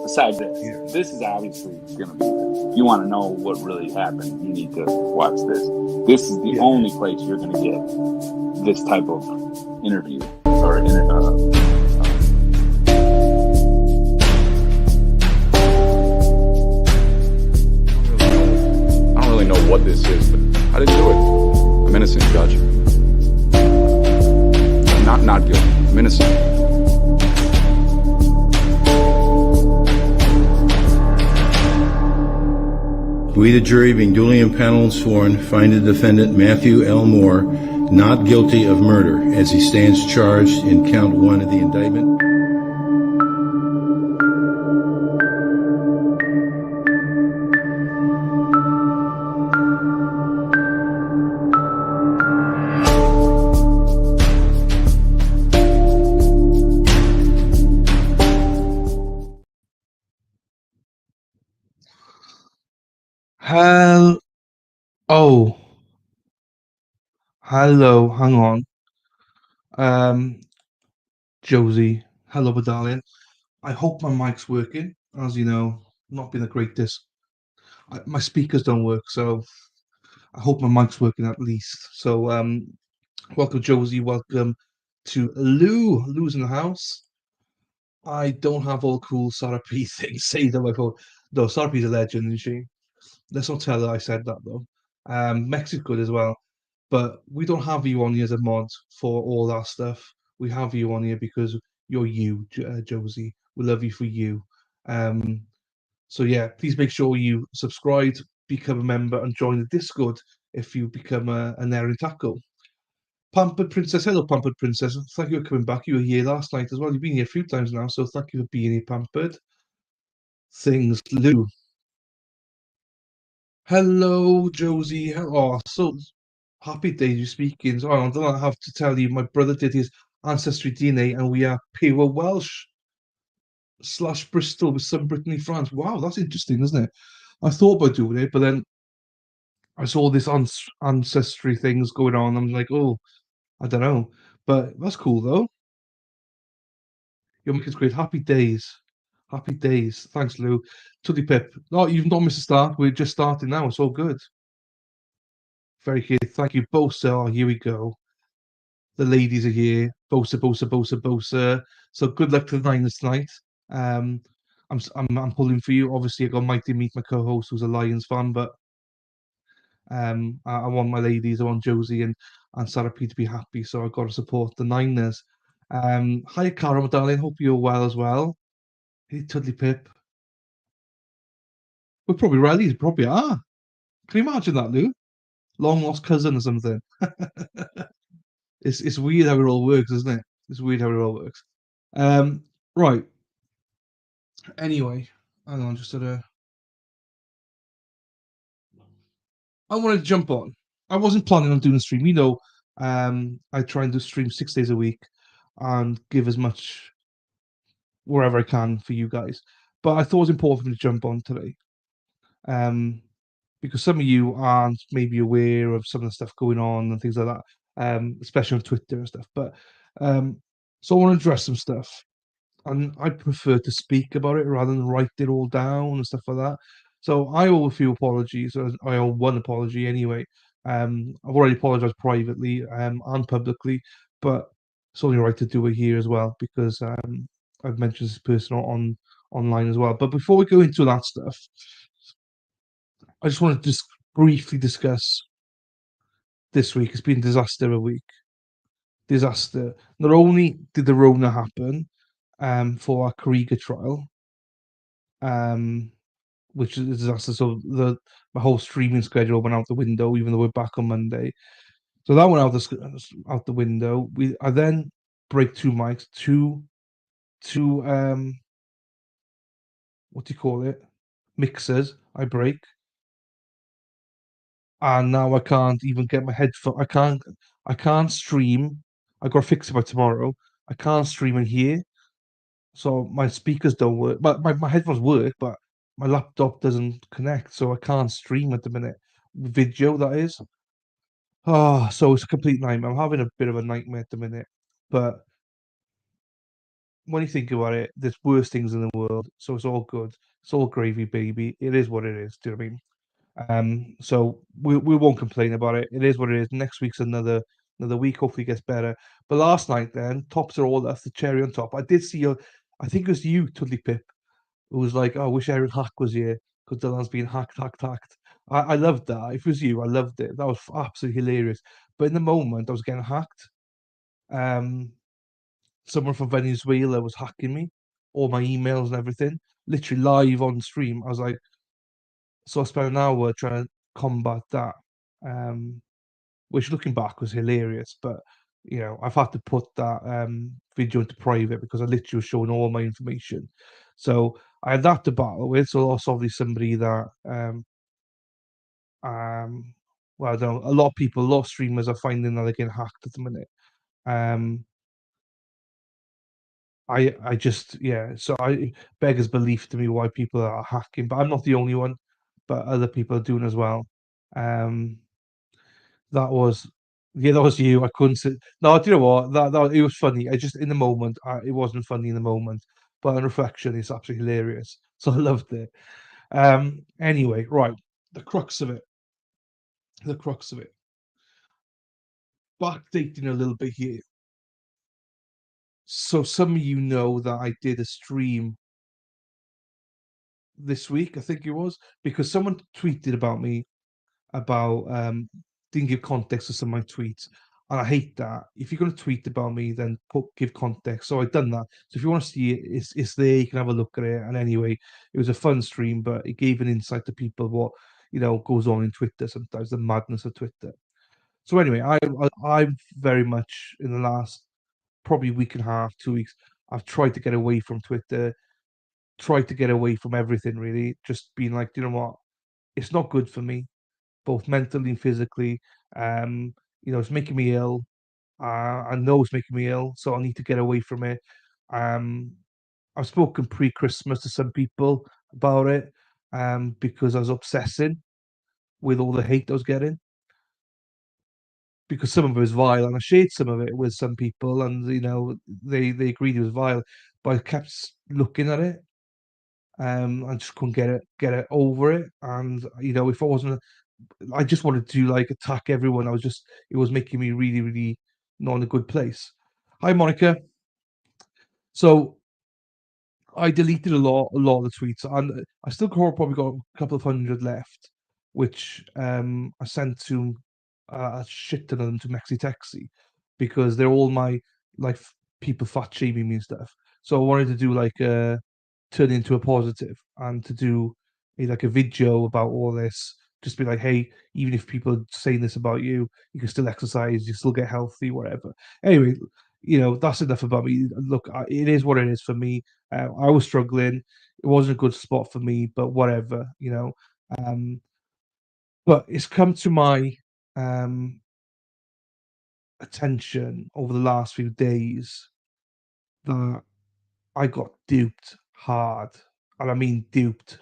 Besides Yeah. this is obviously going to be. If you want to know what really happened, you need to watch this. This is the Yeah. only place you're going to get this type of interview or I don't really know what this is, but I didn't do it. I'm innocent, Judge. I'm not guilty. I'm innocent. We, the jury, being duly impaneled and sworn, find the defendant Matthew L. Moore not guilty of murder as he stands charged in count 1 of the indictment. Hell. Oh, hello. Hang on. Um, Josie. Hello, my darling. I hope my mic's working. As you know, not been the greatest. My speakers don't work, so I hope my mic's working at least. So, welcome, Josie. Welcome to Lou. Lou's in the house. I don't have all cool Sarah P things saved on my phone. No, Sarah P's a legend, isn't she? Let's not tell her I said that though. Mexico's good as well, but we don't have you on here as a mod for all that stuff. We have you on here because you're you, Josie. We love you for you. Um, so yeah, please make sure you subscribe, become a member, and join the Discord if you become an Erin Tackle. Pampered Princess, hello, Pampered Princess. Thank you for coming back. You were here last night as well. You've been here a few times now, so thank you for being here, Pampered. Things, Lou. Hello, Josie. Oh, so happy days you speaking. So I don't have to tell you, my brother did his ancestry DNA, and we are pure Welsh slash Bristol with some Brittany, France. Wow, that's interesting, isn't it? I thought about doing it, but then I saw this ancestry things going on. I'm like, oh, I don't know, but that's cool though. Your mic is great. Happy days. Happy days. Thanks, Lou. Tuddy Pip. No, you've not missed a start. We're just starting now. It's all good. Very good. Thank you, Bosa. Oh, here we go. The ladies are here. Bosa, Bosa, Bosa, Bosa. So good luck to the Niners tonight. Um, I'm pulling for you. Obviously, I got Mike to meet my co-host, who's a Lions fan, but I want my ladies. I want Josie and Sarah P to be happy. So I've got to support the Niners. Hi, Cara, my darling. Hope you're well as well. Hey, Tudley Pip. We're probably rallies. Probably are. Can you imagine that, Lou? Long lost cousin or something. It's weird how it all works, isn't it? It's weird how it all works. Um, right. Anyway, hang on, just I wanted to jump on. I wasn't planning on doing a stream. I try and do stream 6 days a week and give as much wherever I can for you guys. But I thought it was important for me to jump on today. Um, because some of you aren't maybe aware of some of the stuff going on and things like that, especially on Twitter and stuff. But so I want to address some stuff, and I prefer to speak about it rather than write it all down and stuff like that. So I owe a few apologies. I owe one apology anyway. I've already apologized privately and publicly, but it's only right to do it here as well because I've mentioned this person online as well. But before we go into that stuff, I just want to just briefly discuss this week. It's been disaster a week. Disaster. Not only did the Rona happen for our Kariga trial, um, which is a disaster. So my whole streaming schedule went out the window, even though we're back on Monday. So that went out the window. I then break two mics, two what do you call it? Mixers. I break, and now I can't even get my headphone. I can't stream. I got to fix it by tomorrow. I can't stream in here, so my speakers don't work. But my headphones work, but my laptop doesn't connect, so I can't stream at the minute. Video, that is. So it's a complete nightmare. I'm having a bit of a nightmare at the minute, but when you think about it, there's worse things in the world, so it's all good. It's all gravy, baby. It is what it is. Do you know what I mean? So we won't complain about it. It is what it is. Next week's another week. Hopefully, it gets better. But last night, then tops are all that's the cherry on top. I did see your, I think it was you, Tudley Pip, who was like, "Oh, I wish Aaron Hack was here because Dylan's being hacked." I loved that. If it was you, I loved it. That was absolutely hilarious. But in the moment, I was getting hacked. Um, Someone from Venezuela was hacking me, all my emails and everything, literally live on stream. I was like, so I spent an hour trying to combat that, um, which looking back was hilarious. But I've had to put that video into private because I literally was showing all my information. So I had that to battle with. So that's obviously somebody that well, I don't know. A lot of people, a lot of streamers are finding that they're getting hacked at the minute. Um, I just so I beggars belief to me why people are hacking, but I'm not the only one, but other people are doing as well. Um, that was that was you. I couldn't sit. No, do you know what? That it was funny. I just in the moment, it wasn't funny in the moment, but on reflection, it's absolutely hilarious. So I loved it. Anyway, right, the crux of it, the crux of it. Backdating a little bit here. So some of you know that I did a stream this week, I think it was, because someone tweeted about me about didn't give context to some of my tweets. And I hate that. If you're gonna tweet about me, then give context. So I've done that. So if you want to see it, it's there, you can have a look at it. And anyway, it was a fun stream, but it gave an insight to people what goes on in Twitter sometimes, the madness of Twitter. So anyway, I'm very much in the last probably week and a half, 2 weeks, I've tried to get away from Twitter, tried to get away from everything really, just being like, you know what, it's not good for me, both mentally and physically. It's making me ill. I know it's making me ill, so I need to get away from it. Um, I've spoken pre-Christmas to some people about it, because I was obsessing with all the hate I was getting. Because some of it was vile, and I shared some of it with some people, and they agreed it was vile, but I kept looking at it. I just couldn't get it over it, and if I wasn't, I just wanted to like attack everyone. It was making me really, really not in a good place. Hi, Monica. So I deleted a lot of the tweets, and I still probably got a couple of hundred left, which I sent to a shit ton of them to Mexi Texi because they're all my like people fat shaming me and stuff. So I wanted to do like turn into a positive and to do like a video about all this. Just be like, hey, even if people are saying this about you, you can still exercise, you still get healthy, whatever. Anyway, that's enough about me. Look, it is what it is for me. I was struggling. It wasn't a good spot for me, but whatever. Um, but it's come to my um, attention over the last few days that I got duped hard, and I mean duped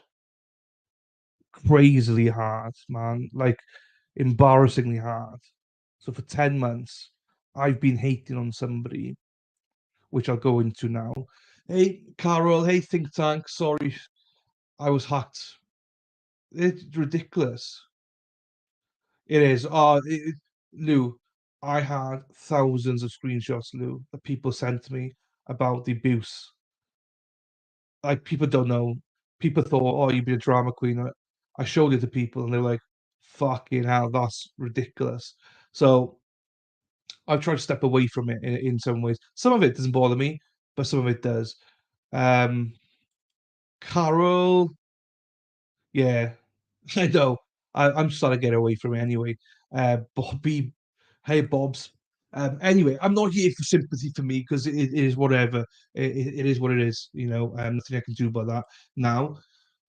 crazily hard, man. Like embarrassingly hard. So for 10 months, I've been hating on somebody, which I'll go into now. Hey, Carol. Hey, Think Tank. Sorry, I was hacked. It's ridiculous. It is. Lou, I had thousands of screenshots, Lou, that people sent me about the abuse. Like, people don't know. People thought, oh, you'd be a drama queen. I showed it to people, and they're like, fucking hell, that's ridiculous. So I've tried to step away from it in some ways. Some of it doesn't bother me, but some of it does. Um, Carol, yeah, I know. I'm just trying to get away from it anyway. Bobby, hey Bobs. Anyway, I'm not here for sympathy for me because it is whatever. It is what it is. Nothing I can do about that now.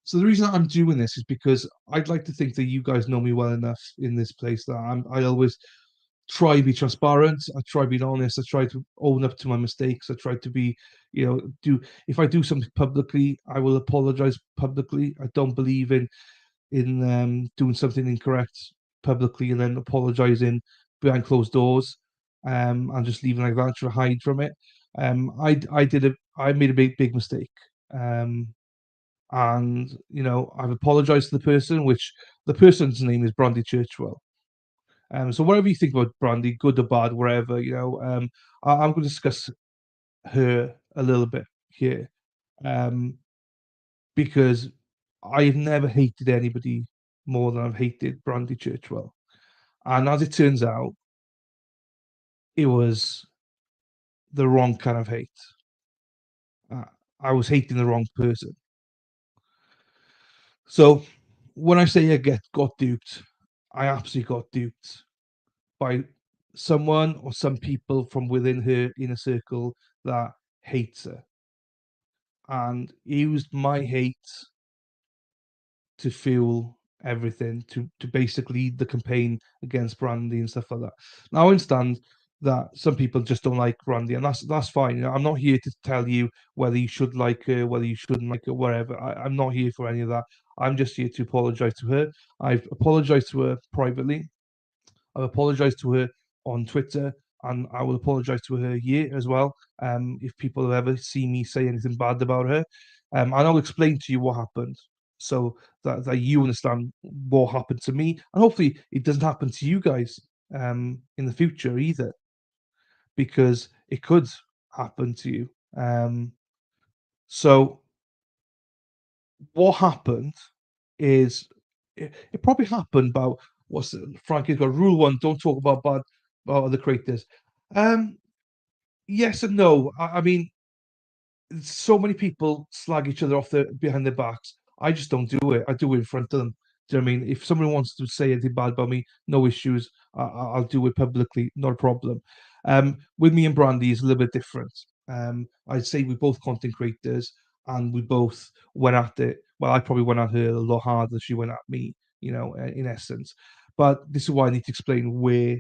So the reason I'm doing this is because I'd like to think that you guys know me well enough in this place that I always try to be transparent. I try being honest. I try to own up to my mistakes. I try to be, do if I do something publicly, I will apologize publicly. I don't believe in doing something incorrect publicly and then apologizing behind closed doors, and just leaving like that to hide from it. I made a big mistake. And I've apologized to the person, which the person's name is Brandy Churchwell. So whatever you think about Brandy, good or bad, wherever, I'm going to discuss her a little bit here, because I've never hated anybody more than I've hated Brandy Churchwell. And as it turns out, it was the wrong kind of hate. I was hating the wrong person. So when I say I got duped, I absolutely got duped by someone or some people from within her inner circle that hates her and used my hate to fuel everything, to basically lead the campaign against Brandy and stuff like that. Now I understand that some people just don't like Brandy, and that's fine. I'm not here to tell you whether you should like her, whether you shouldn't like her, whatever. I'm not here for any of that. I'm just here to apologize to her. I've apologized to her privately. I've apologized to her on Twitter, and I will apologize to her here as well. If people have ever seen me say anything bad about her, and I'll explain to you what happened, so that you understand what happened to me, and hopefully it doesn't happen to you guys in the future either, because it could happen to you. So what happened is it probably happened about Frankie's got rule one: don't talk about bad about other creators. Yes and no. I mean, so many people slag each other off behind their backs. I just don't do it. I do it in front of them. Do you know what I mean? If someone wants to say anything bad about me, no issues. I'll do it publicly, not a problem. With me and Brandy is a little bit different. I'd say we're both content creators, and we both went at it. Well, I probably went at her a lot harder than she went at me, in essence. But this is why I need to explain where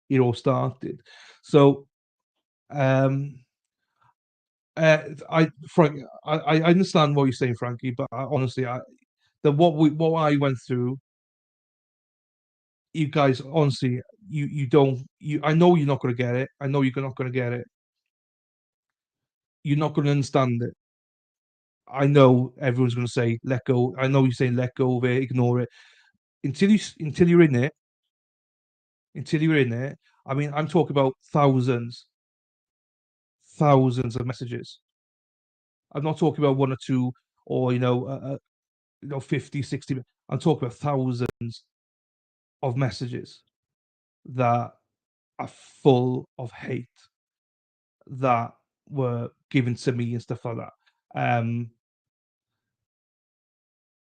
it all started. So, Frank, I understand what you're saying, Frankie, but honestly, what I went through, you guys, honestly, you don't, I know you're not going to get it. I know you're not going to get it. You're not going to understand it. I know everyone's going to say let go. I know you're saying let go of it, ignore it. Until you're in it, I mean, I'm talking about thousands of messages. I'm not talking about one or two, or 50, 60. I'm talking about thousands of messages that are full of hate that were given to me and stuff like that.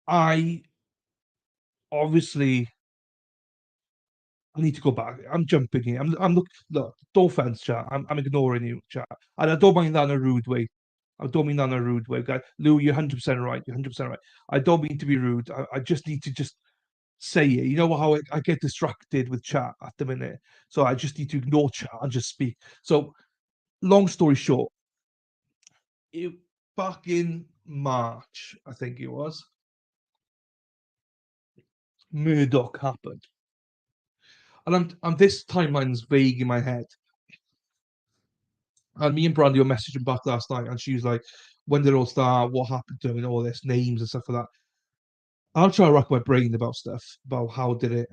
I obviously I need to go back. I'm jumping here. Look. No offense, chat. I'm ignoring you, chat, and I don't mean that in a rude way. I don't mean that in a rude way, guys. Lou, you're 100% right. You're 100% right. I don't mean to be rude. I just need to say it. You know how I get distracted with chat at the minute, so I just need to ignore chat and just speak. So, long story short, back in March, I think it was, Murdoch happened, and I'm this timeline's vague in my head. And me and Brandy were messaging back last night, and she was like, "When did it all start? What happened to it? And all this names and stuff like that." I'll try to rack my brain about stuff about how did it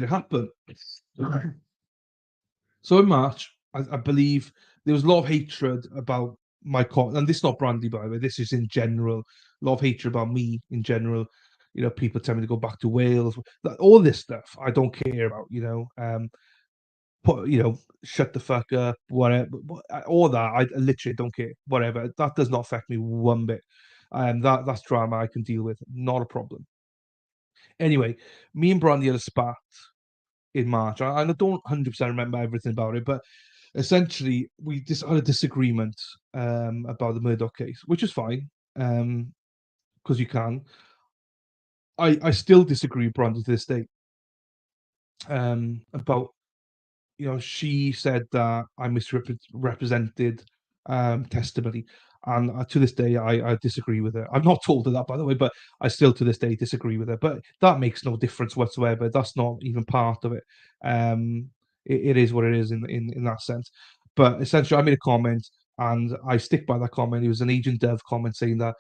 happen. So in March, I believe there was a lot of hatred about my and this is not Brandy, by the way. This is in general. A lot of hatred about me in general. People tell me to go back to Wales. All this stuff I don't care about. Shut the fuck up, whatever. All that I literally don't care. Whatever. That does not affect me one bit. That's drama I can deal with. Not a problem. Anyway, me and Brandy had a spat in March. I don't 100% remember everything about it, but essentially we just had a disagreement about the Murdoch case, which is fine, because you can. I still disagree with Brandy to this day about, she said that I misrepresented testimony, and to this day I disagree with her. I've not told her that, by the way, but I still to this day disagree with her. But that makes no difference whatsoever. That's not even part of it. It is what it is in that sense. But essentially, I made a comment, and I stick by that comment. It was an Agent Dev comment saying that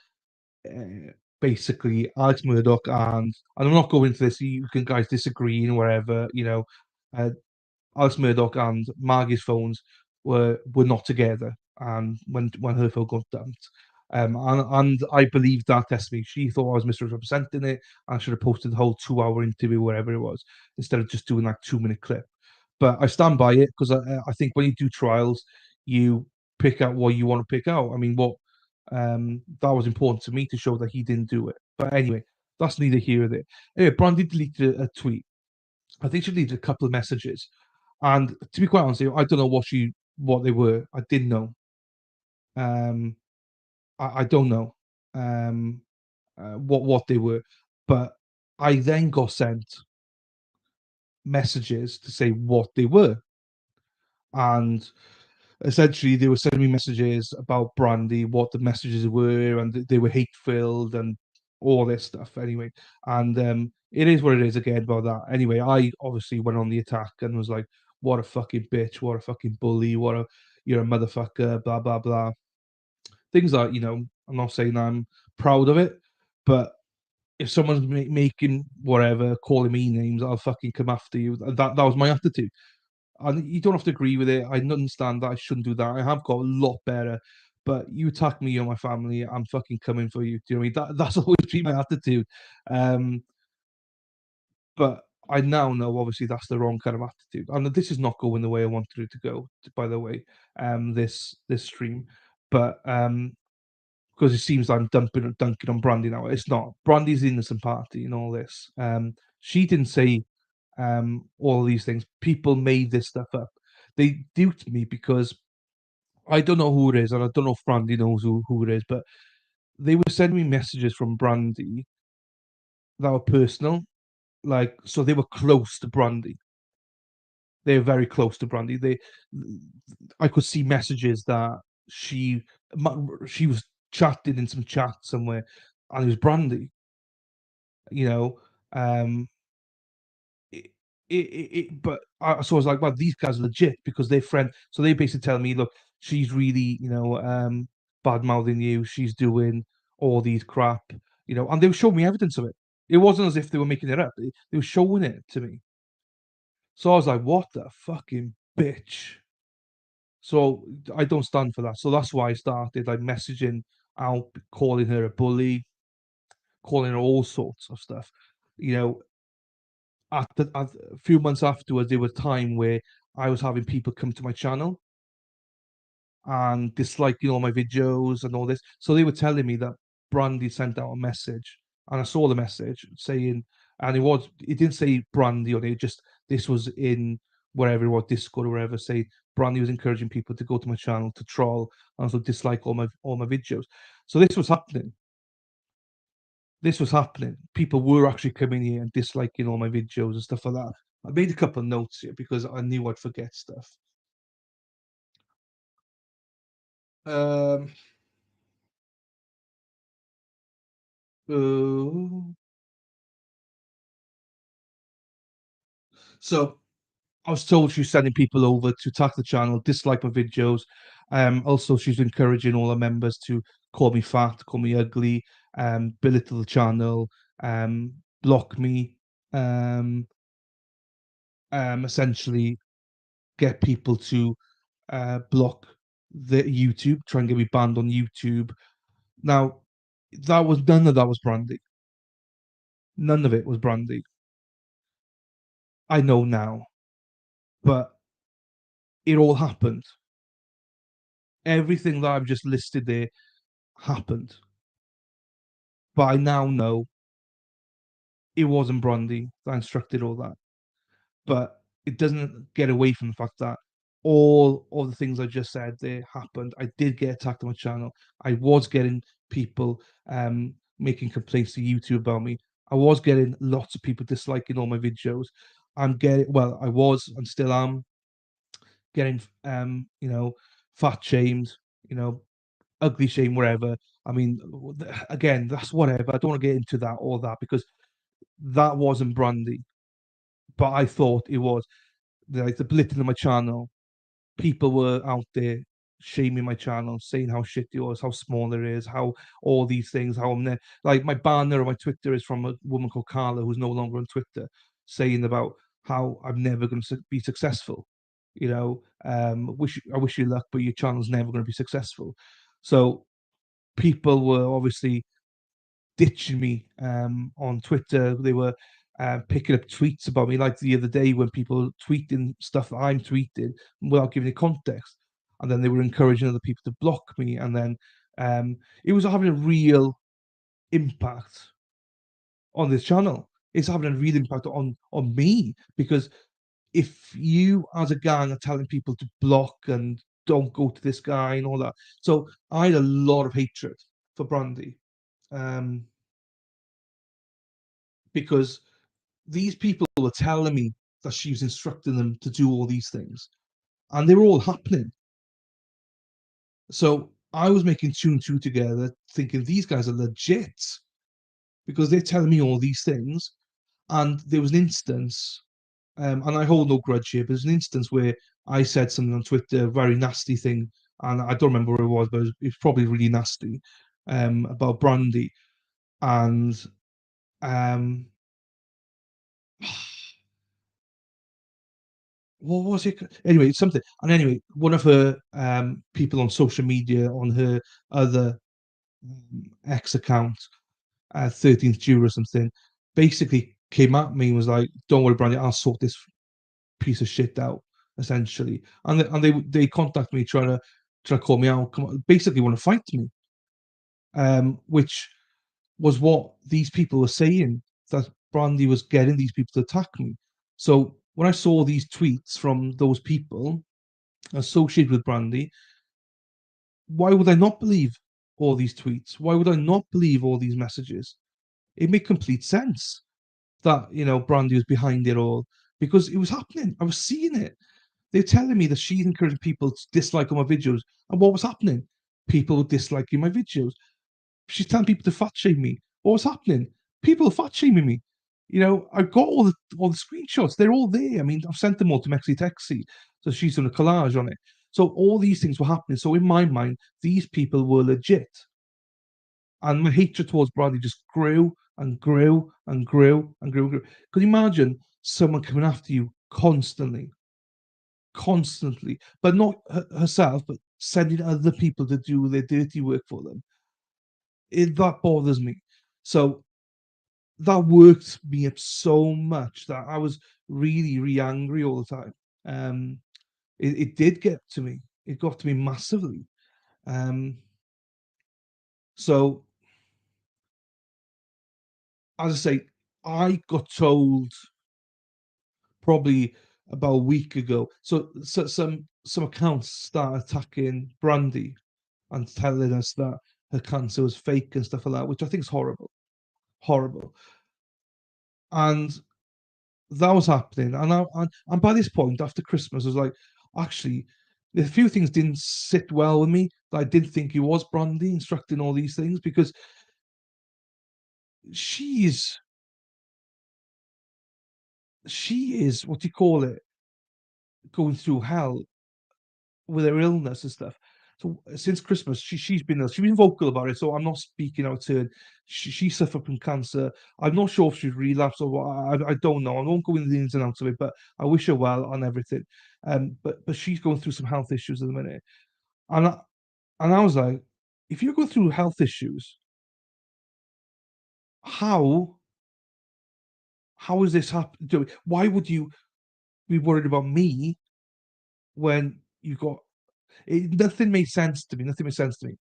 basically Alex Murdoch and I'm not going into this. You can guys disagree and whatever. Uh, Alex Murdoch and Margie's phones were not together, and when her phone got dumped. And I believe that testimony. She thought I was misrepresenting it. I should have posted the whole 2 hour interview, wherever it was, instead of just doing that 2 minute clip. But I stand by it because I think when you do trials, you pick out what you want to pick out. I mean, that was important to me to show that he didn't do it. But anyway, that's neither here nor there. Anyway, Brandy deleted a tweet. I think she deleted a couple of messages, and to be quite honest, I don't know what they were. I didn't know. I don't know what they were, but I then got sent messages to say what they were, and essentially they were sending me messages about Brandy, what the messages were, and they were hate filled and all this stuff. Anyway, and it is what it is again about that. Anyway, I obviously went on the attack and was like, "What a fucking bitch! What a fucking bully! You're a motherfucker!" Blah blah blah. Things like, I'm not saying I'm proud of it, but if someone's making whatever, calling me names, I'll fucking come after you. That was my attitude. And you don't have to agree with it. I understand that I shouldn't do that. I have got a lot better. But you attack me or my family, I'm fucking coming for you. Do you know what I mean? That's always been my attitude. But I now know, obviously, that's the wrong kind of attitude. And this is not going the way I wanted it to go, by the way, this stream. But because it seems like I'm dunking on Brandy now. It's not. Brandy's the innocent party in all this. She didn't say all these things. People made this stuff up. They duped me because I don't know who it is, and I don't know if Brandy knows who it is, but they were sending me messages from Brandy that were personal. Like, so they were close to Brandy. They were very close to Brandy. I could see messages that she was chatting in some chat somewhere, and it was Brandy. You know, um, but so I was like, well, these guys are legit because they're friends. So they basically tell me, look, she's really, bad mouthing you. She's doing all these crap, and they were showing me evidence of it. It wasn't as if they were making it up. They were showing it to me. So I was like, what the fucking bitch. So I don't stand for that. So that's why I started like messaging out, calling her a bully, calling her all sorts of stuff. You know, at a few months afterwards, there was a time where I was having people come to my channel and disliking all my videos and all this. So they were telling me that Brandy sent out a message, and I saw the message saying, and it didn't say Brandy on it, just this was in wherever it was, Discord or wherever, say Brandy was encouraging people to go to my channel to troll and also dislike all my videos. So this was happening. People were actually coming here and disliking all my videos and stuff like that. I made a couple of notes here because I knew I'd forget stuff. So I was told she's sending people over to attack the channel, dislike my videos. Also, she's encouraging all her members to call me fat, call me ugly, belittle the channel, block me, essentially get people to block the YouTube, try and get me banned on YouTube. Now, none of that was Brandy. None of it was Brandy. I know now, but it all happened. Everything that I've just listed there happened. But I now know it wasn't Brandy that instructed all that. But it doesn't get away from the fact that all of the things I just said there happened. I did get attacked on my channel. I was getting people making complaints to YouTube about me. I was getting lots of people disliking all my videos. I was and still am getting fat shamed, ugly shame, whatever. I mean, again, that's whatever. I don't want to get into all that because that wasn't Brandy, but I thought it was. Like the belittling my channel people were out there shaming my channel, saying how shit it was, how small it is, how all these things, how like my banner on my Twitter is from a woman called Carla who's no longer on Twitter, saying about how I'm never going to be successful. You know, I wish you luck, but your channel's never going to be successful. So people were obviously ditching me on Twitter. They were picking up tweets about me, like the other day when people tweeting stuff that I'm tweeting without giving it context, and then they were encouraging other people to block me, and then it was having a real impact on this channel. It's having a real impact on me, because if you as a gang are telling people to block and don't go to this guy and all that, so I had a lot of hatred for Brandy. Because these people were telling me that she was instructing them to do all these things, and they were all happening. So I was making two and two together, thinking these guys are legit because they're telling me all these things. And there was an instance, and I hold no grudge here, but there's an instance where I said something on Twitter, a very nasty thing, and I don't remember what it was, but it was probably really nasty, about Brandy. And what was it? Anyway, something. And anyway, one of her people on social media on her other X account, 13th Jew or something, basically came at me and was like, "Don't worry, Brandy, I'll sort this piece of shit out." Essentially, and they contacted me trying to call me out, basically want to fight me, which was what these people were saying, that Brandy was getting these people to attack me. So when I saw these tweets from those people associated with Brandy, why would I not believe all these tweets? Why would I not believe all these messages? It made complete sense that, you know, Brandy was behind it all, because it was happening. I was seeing it. They're telling me that she's encouraging people to dislike all my videos. And what was happening? People were disliking my videos. She's telling people to fat shame me. What was happening? People are fat shaming me. You know, I've got all the screenshots. They're all there. I mean, I've sent them all to Mexi Texi. So she's done a collage on it. So all these things were happening. So in my mind, these people were legit. And my hatred towards Bradley just grew and grew and grew and grew and grew. Could you imagine someone coming after you constantly, but not herself, but sending other people to do their dirty work for them? That bothers me. So that worked me up so much that I was really, really angry all the time. It did get to me. It got to me massively. So, as I say, I got told probably about a week ago. So some accounts start attacking Brandy and telling us that her cancer was fake and stuff like that, which I think is horrible. Horrible. And that was happening. And by this point, after Christmas, I was like, actually, a few things didn't sit well with me, that I didn't think it was Brandy instructing all these things, because she is, what do you call it, going through hell with her illness and stuff. So since Christmas, she's been vocal about it. So I'm not speaking out to her. She suffered from cancer. I'm not sure if she's relapsed or what. I don't know. I won't go into the ins and outs of it, but I wish her well on everything. But she's going through some health issues at the minute, and I was like, if you go through health issues, how is this happening? Why would you be worried about me when you got nothing made sense to me. Nothing made sense to me.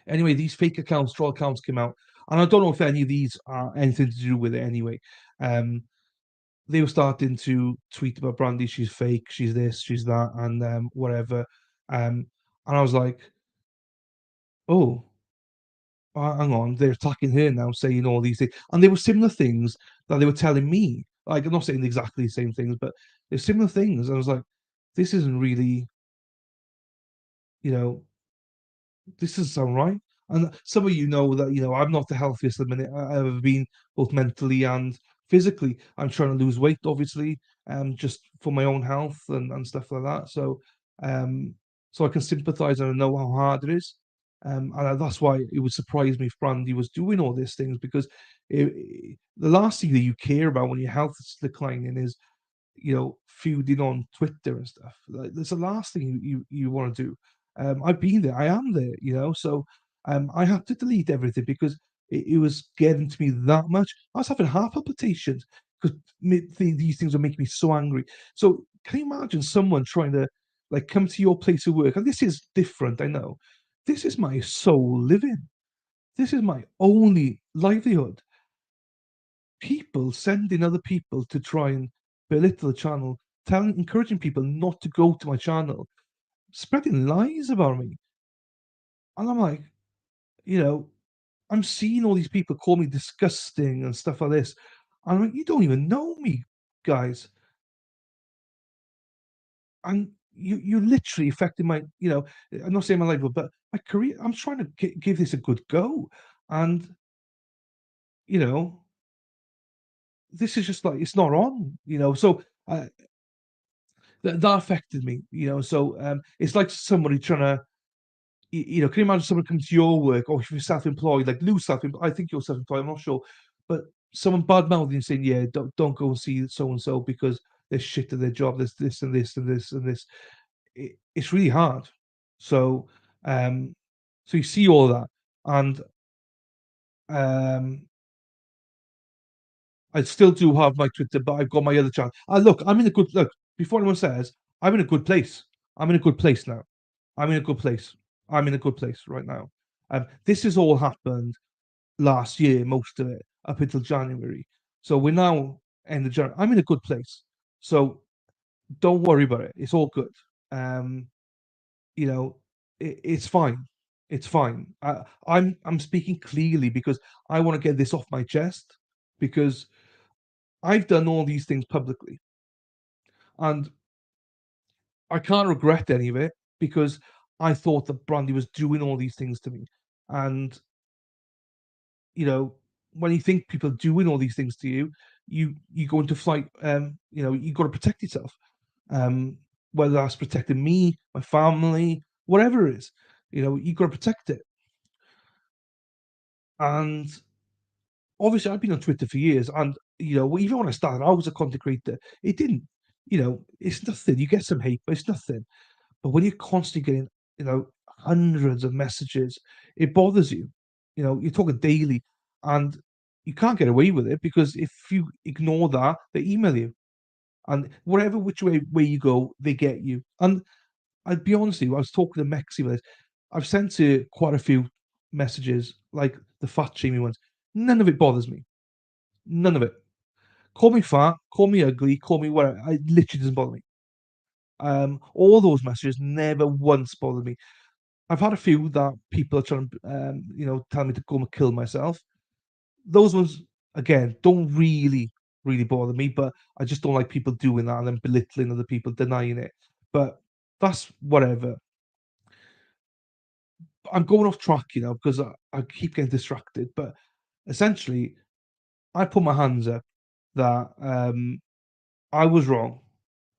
Anyway, these fake accounts, troll accounts came out, and I don't know if any of these are anything to do with it anyway. They were starting to tweet about Brandy, she's fake, she's this, she's that, and whatever. And I was like, oh, hang on, they're attacking her now, saying all these things. And they were similar things that they were telling me. Like, I'm not saying exactly the same things, but they're similar things. And I was like, this isn't really, you know, this doesn't sound right. And some of you know that, you know, I'm not the healthiest at the minute I've ever been, both mentally and physically. I'm trying to lose weight, obviously, just for my own health and stuff like that. So So I can sympathise and I know how hard it is. And that's why it would surprise me if Brandy was doing all these things, because the last thing that you care about when your health is declining is, feuding on Twitter and stuff. Like, that's the last thing you want to do. I've been there. I am there. So I had to delete everything because it was getting to me that much. I was having heart palpitations because these things are making me so angry. So can you imagine someone trying to like come to your place of work? And this is different, I know. This is my sole living. This is my only livelihood. People sending other people to try and belittle the channel, encouraging people not to go to my channel, spreading lies about me. And I'm like, I'm seeing all these people call me disgusting and stuff like this. And I'm like, you don't even know me, guys. And you're literally affecting my, I'm not saying my life, but my career. I'm trying to give this a good go. And, you know, this is just like, it's not on, So that affected me, So it's like somebody trying to, can you imagine someone coming to your work, or if you're self-employed, like Lou's self-employed, I think you're self-employed, I'm not sure, but someone bad-mouthing you saying, yeah, don't go and see so-and-so because they're shit at their job, there's this and this and this and this. It's really hard. So, so you see all that, and I still do have my Twitter, but I've got my other channel. Look, I'm in a good look. Before anyone says, I'm in a good place. I'm in a good place now. I'm in a good place. I'm in a good place right now. This has all happened last year, most of it, up until January. So we're now end of January. I'm in a good place. So don't worry about it. It's all good. It's fine. It's fine. I'm speaking clearly because I want to get this off my chest, because I've done all these things publicly, and I can't regret any of it because I thought that Brandy was doing all these things to me. And when you think people are doing all these things to you, you go into flight. You got to protect yourself. Whether that's protecting me, my family, whatever it is, you got to protect it. And obviously, I've been on Twitter for years, and even when I started, I was a content creator. It didn't, it's nothing. You get some hate, but it's nothing. But when you're constantly getting, hundreds of messages, it bothers you. You're talking daily, and you can't get away with it because if you ignore that, they email you, and whatever which way you go, they get you. And I'd be honest with you, I was talking to Mexi with this. I've sent to quite a few messages, like the fat shaming ones. None of it bothers me. None of it. Call me fat, call me ugly, call me whatever. It literally doesn't bother me. All those messages never once bothered me. I've had a few that people are trying to, tell me to go and kill myself. Those ones, again, don't really bother me, but I just don't like people doing that and then belittling other people, denying it. But that's whatever. I'm going off track, because I keep getting distracted. But essentially, I put my hands up that I was wrong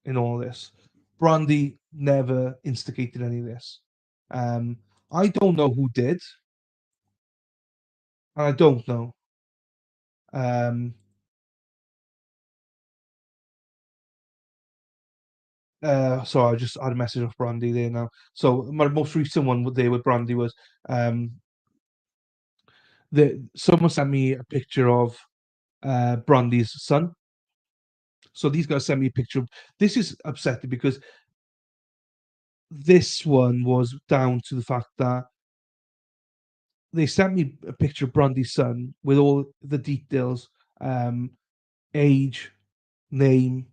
in all this. Brandy never instigated any of this. I don't know who did, and I don't know. Sorry, I just had a message off Brandy there now. So my most recent one there with Brandy was someone sent me a picture of Brandy's son. So these guys sent me a picture. This is upsetting because this one was down to the fact that they sent me a picture of Brandy's son with all the details, age, name,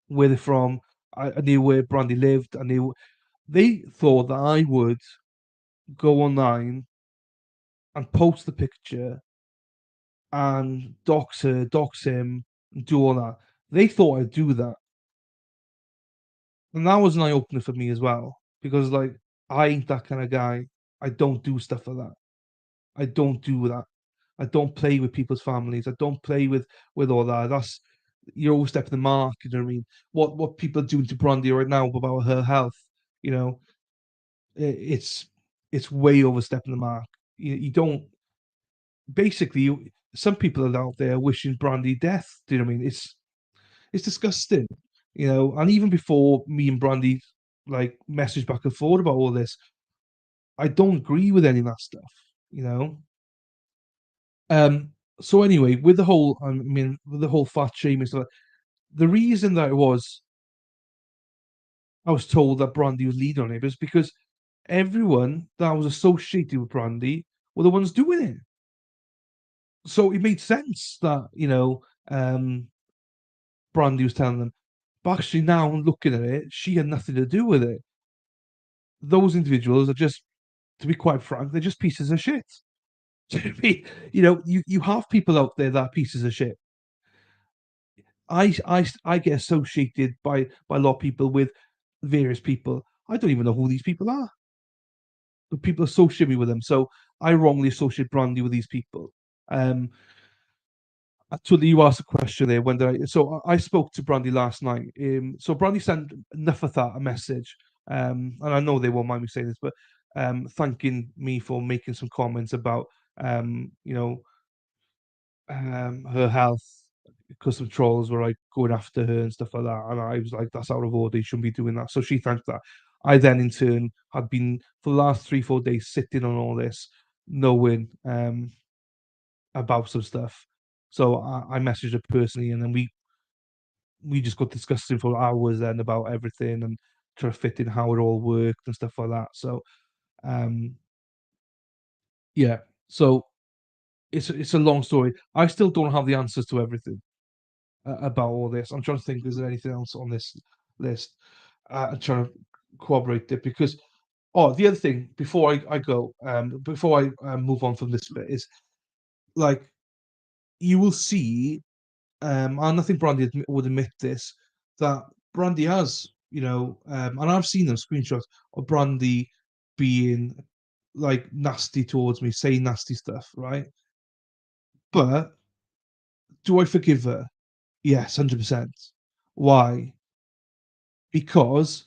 where they're from. I knew where Brandy lived. I knew they thought that I would go online and post the picture and dox her, dox him, and do all that. They thought I'd do that. And that was an eye opener for me as well. Because like I ain't that kind of guy. I don't do stuff like that. I don't do that. I don't play with people's families. I don't play with all that. That's you're always stepping the mark, you know what I mean? What people are doing to Brandy right now about her health, You know, it's way overstepping the mark. You don't basically. Some people are out there wishing Brandy death. Do you know what I mean? It's disgusting. You know, and even before me and Brandy like message back and forth about all this, I don't agree with any of that stuff. You know. So anyway, with the whole, I mean, with the whole fat shaming stuff, the reason that I was told that Brandy was leading on it was because everyone that was associated with Brandy were the ones doing it. So it made sense that, you know, Brandy was telling them. But actually, now looking at it, she had nothing to do with it. Those individuals are just, to be quite frank, they're just pieces of shit. You know, you have people out there that are pieces of shit. I get associated by a lot of people with various people. I don't even know who these people are. But people associate me with them. So I wrongly associate Brandy with these people. Actually, you asked a question there. When did I? So I spoke to Brandy last night. So Brandy sent Nufathat a message, and I know they won't mind me saying this, but thanking me for making some comments about you know, her health because some trolls were like going after her and stuff like that. And I was like, that's out of order. You shouldn't be doing that. So she thanked that. I then, in turn, had been for the last 3-4 days sitting on all this, knowing about some stuff. So I messaged her personally, and then we just got discussing for hours then about everything and trying to fit in how it all worked and stuff like that. So, yeah. So it's a long story. I still don't have the answers to everything about all this. I'm trying to think. Is there anything else on this list? I'm trying to corroborate it because. Oh, the other thing before I go, before I move on from this bit is like you will see, and I think Brandy would admit this, that Brandy has, you know, and I've seen them screenshots of Brandy being like nasty towards me, saying nasty stuff, right? But do I forgive her? Yes, 100%. Why? Because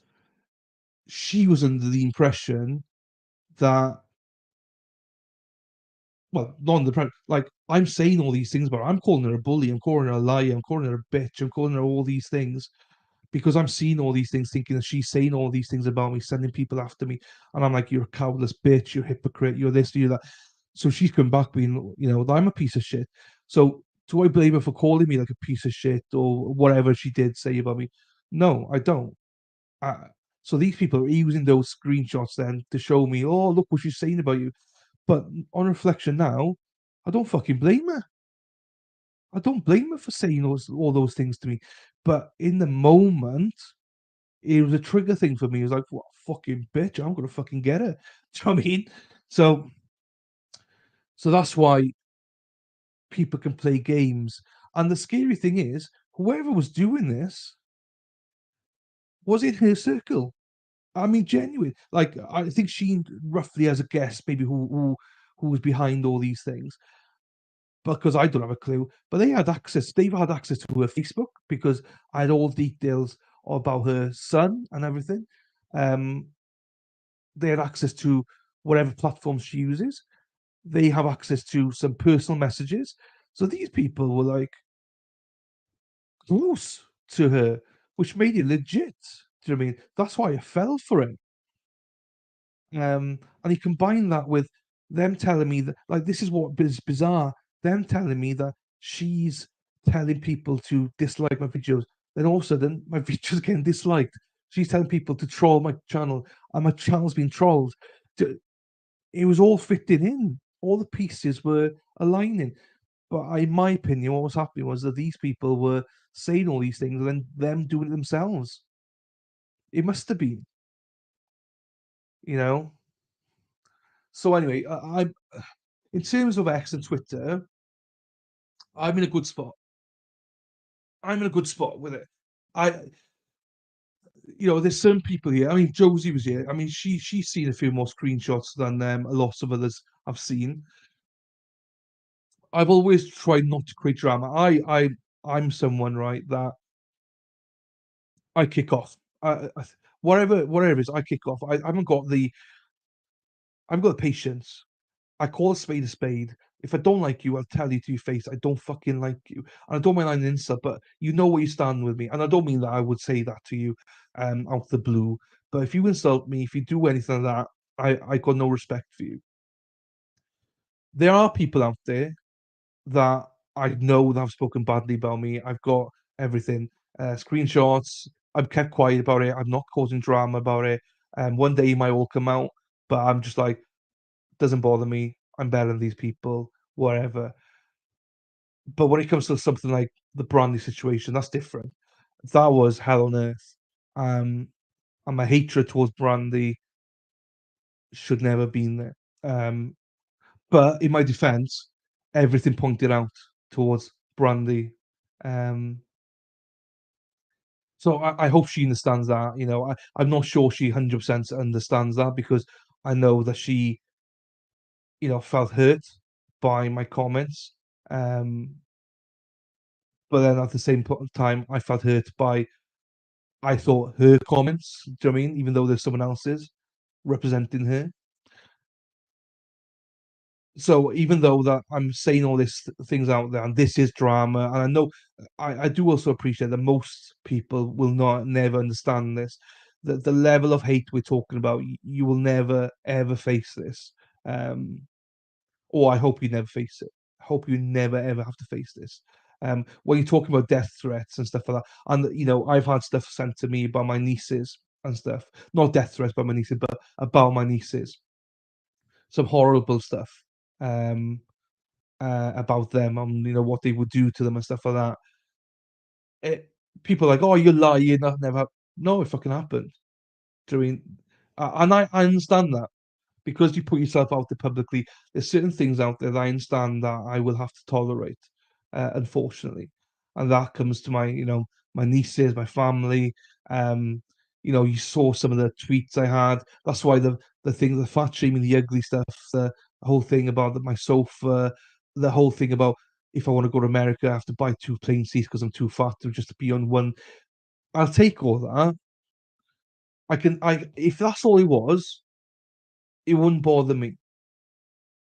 she was under the impression that, well, not under the impression, like I'm saying all these things about her. I'm calling her a bully, I'm calling her a liar, I'm calling her a bitch, I'm calling her all these things because I'm seeing all these things, thinking that she's saying all these things about me, sending people after me, and I'm like, you're a cowardless bitch, you're a hypocrite, you're this, you're that. So she's come back being, you know, I'm a piece of shit. So do I blame her for calling me like a piece of shit or whatever she did say about me? No, I don't. So these people are using those screenshots then to show me, oh, look what she's saying about you. But on reflection now, I don't fucking blame her. I don't blame her for saying all those things to me. But in the moment, it was a trigger thing for me. It was like, what a fucking bitch, I'm gonna fucking get her. Do you know what I mean? So that's why people can play games. And the scary thing is, whoever was doing this was in her circle. I mean, genuine. Like, I think she roughly has a guess, maybe who was behind all these things. Because I don't have a clue. But they had access. They've had access to her Facebook because I had all details about her son and everything. They had access to whatever platform she uses. They have access to some personal messages. So these people were like close to her, which made it legit. Do you know what I mean? That's why I fell for it. And he combined that with them telling me that, like, this is what is bizarre. Them telling me that she's telling people to dislike my videos. Then all of a sudden, my videos getting disliked. She's telling people to troll my channel, and my channel's been trolled. It was all fitting in. All the pieces were aligning. But in my opinion, what was happening was that these people were saying all these things and then them doing it themselves. It must have been, you know. So anyway, in terms of X and Twitter, I'm in a good spot. I'm in a good spot with it. I, you know, there's some people here. I mean, Josie was here. I mean, she's seen a few more screenshots than a lot of others I've seen. I've always tried not to create drama. I'm someone, right, that I kick off. whatever it is, I kick off. I haven't got the patience. I call a spade a spade. If I don't like you, I'll tell you to your face. I don't fucking like you. And I don't mean I'm an insult, but you know where you stand with me. And I don't mean that I would say that to you out of the blue. But if you insult me, if you do anything like that, I got no respect for you. There are people out there that I know that have spoken badly about me. I've got everything. Screenshots. I've kept quiet about it. I'm not causing drama about it. One day it might all come out, but I'm just like, doesn't bother me. I'm better than these people, whatever. But when it comes to something like the Brandy situation, that's different. That was hell on earth. Um, and my hatred towards Brandy should never have been there. But in my defense, everything pointed out towards Brandy. Um, so I hope she understands that. I'm not sure she 100% understands that because I know that she, felt hurt by my comments. Um, but then at the same time, I felt hurt by I thought her comments. Do you know what I mean? Even though there's someone else's representing her. So even though that I'm saying all these things out there, and this is drama, and I know I do also appreciate that most people will not never understand this. The level of hate we're talking about, you will never ever face this. Um, or I hope you never face it. I hope you never ever have to face this. When you're talking about death threats and stuff like that, and I've had stuff sent to me by my nieces and stuff. Not death threats by my nieces, but about my nieces. Some horrible stuff about them and what they would do to them and stuff like that. People are like, oh, you're lying. That never. No, it fucking happened. Do you know what I mean? And I understand that because you put yourself out there publicly, there's certain things out there that I understand that I will have to tolerate, unfortunately, and that comes to my nieces, my family. Um, you saw some of the tweets I had. That's why the fat shaming, the ugly stuff, the whole thing about my sofa, the whole thing about if I want to go to America, I have to buy two plane seats because I'm too fat to just be on one. I'll take all that. If that's all it was, it wouldn't bother me.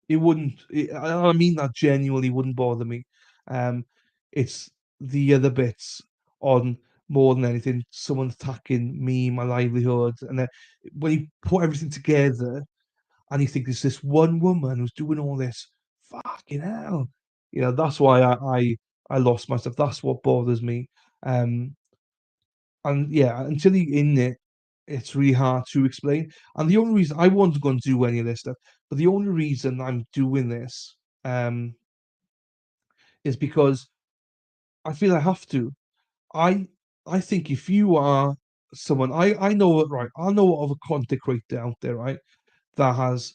It wouldn't. I mean that genuinely wouldn't bother me. Um, it's the other bits on more than anything. Someone attacking me, my livelihood, and then when you put everything together and you think there's this one woman who's doing all this, fucking hell. That's why I lost myself. That's what bothers me. Um, and yeah, until you're in it, it's really hard to explain. And the only reason I wasn't going to do any of this stuff, but the only reason I'm doing this um, is because I feel I have to. I I think if you are someone, I know it, right. I know of a content creator out there, right, that has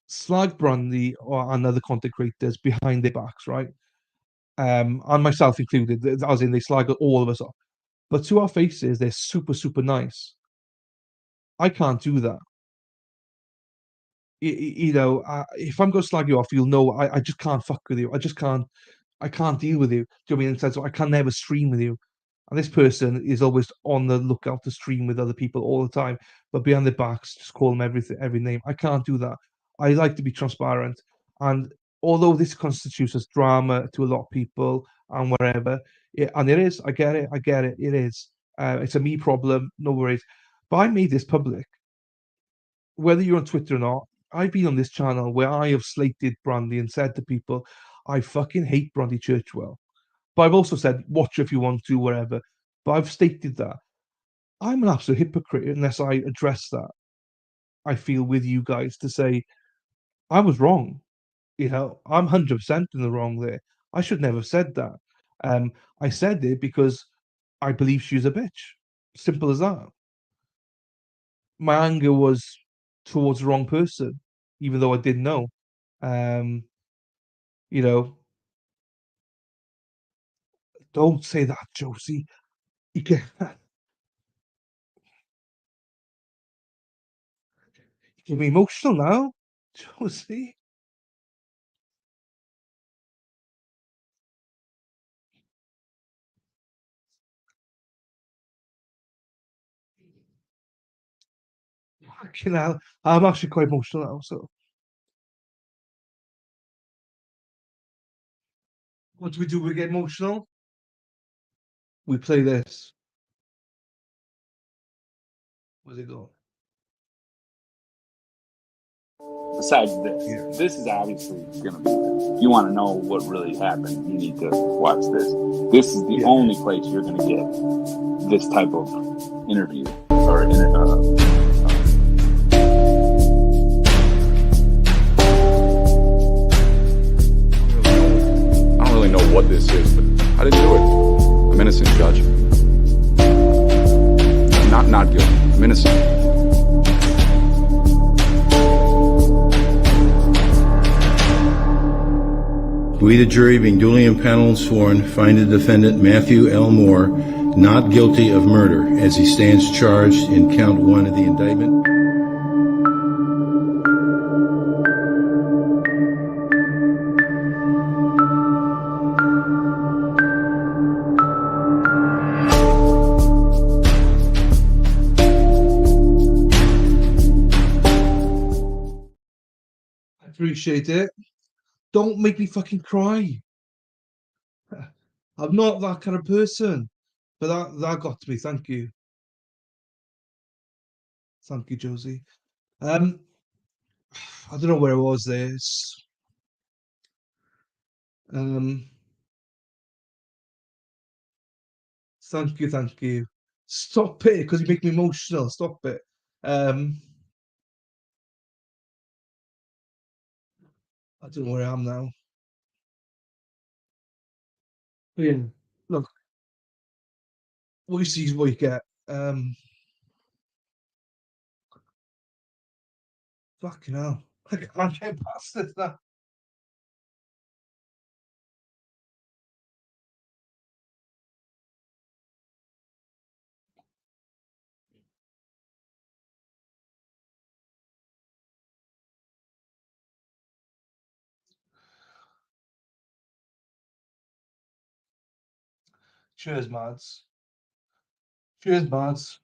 slag Brandy or another content creators behind their backs, right, and myself included, as in they slag all of us off. But to our faces, they're super super nice. I can't do that. If I'm going to slag you off, you'll know I just can't fuck with you. I can't deal with you. Do you know what I mean? In the sense of I can never stream with you. And this person is always on the lookout to stream with other people all the time, but behind their backs, just call them every name. I can't do that. I like to be transparent. And although this constitutes as drama to a lot of people and whatever, and it is, I get it, it is. It's a me problem, no worries. But I made this public whether you're on Twitter or not, I've been on this channel where I have slated Brandy and said to people, I fucking hate Brandy Churchwell. But I've also said, watch if you want to, whatever. But I've stated that. I'm an absolute hypocrite unless I address that. I feel with you guys to say, I was wrong. I'm 100% in the wrong there. I should never have said that. I said it because I believe she's a bitch. Simple as that. My anger was towards the wrong person, even though I didn't know. Um, you know, don't say that, Josie. You get you get me emotional now, Josie. Fucking hell. I'm actually quite emotional now, so what do? We get emotional? We play this. Where's it go? Besides this, Yeah. this is obviously going to be. If you want to know what really happened, you need to watch this. This is the Yeah. only place you're going to get this type of interview or I don't really know what this is, but I didn't do it. I'm innocent, Judge. I'm not guilty. I'm innocent. We, the jury, being duly impaneled and sworn, find the defendant Matthew L. Moore not guilty of murder as he stands charged in count 1 of the indictment. I appreciate it. Don't make me fucking cry. I'm not that kind of person. But that got to me. Thank you. Thank you, Josie. I don't know where I was there. Thank you, thank you. Stop it, because you make me emotional. Stop it. I don't know where I am now. But yeah, look, what you see is what you get. Fucking hell. I can't get past this now. Cheers, Mads. Cheers, Mads.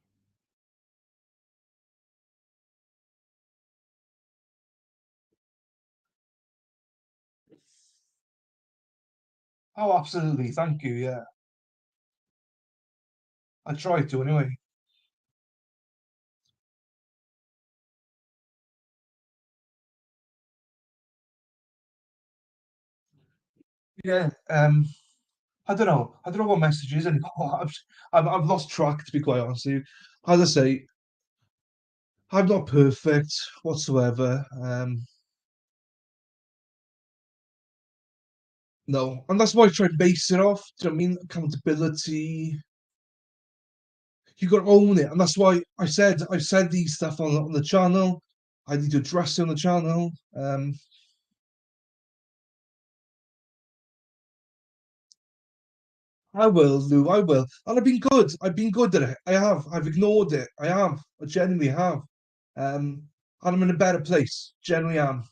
Oh, absolutely. Thank you. Yeah. I tried to anyway. Yeah. I don't know. I don't know what messages anymore. I've lost track, to be quite honest with you. As I say, I'm not perfect whatsoever. No, and that's why I try to base it off. Do you know what I mean? Accountability. You got to own it, and that's why I've said these stuff on the channel. I need to address it on the channel. I will, Lou. I will, and I've been good. I've been good at it. I have. I've ignored it. I have. I genuinely have. And I'm in a better place. Genuinely am.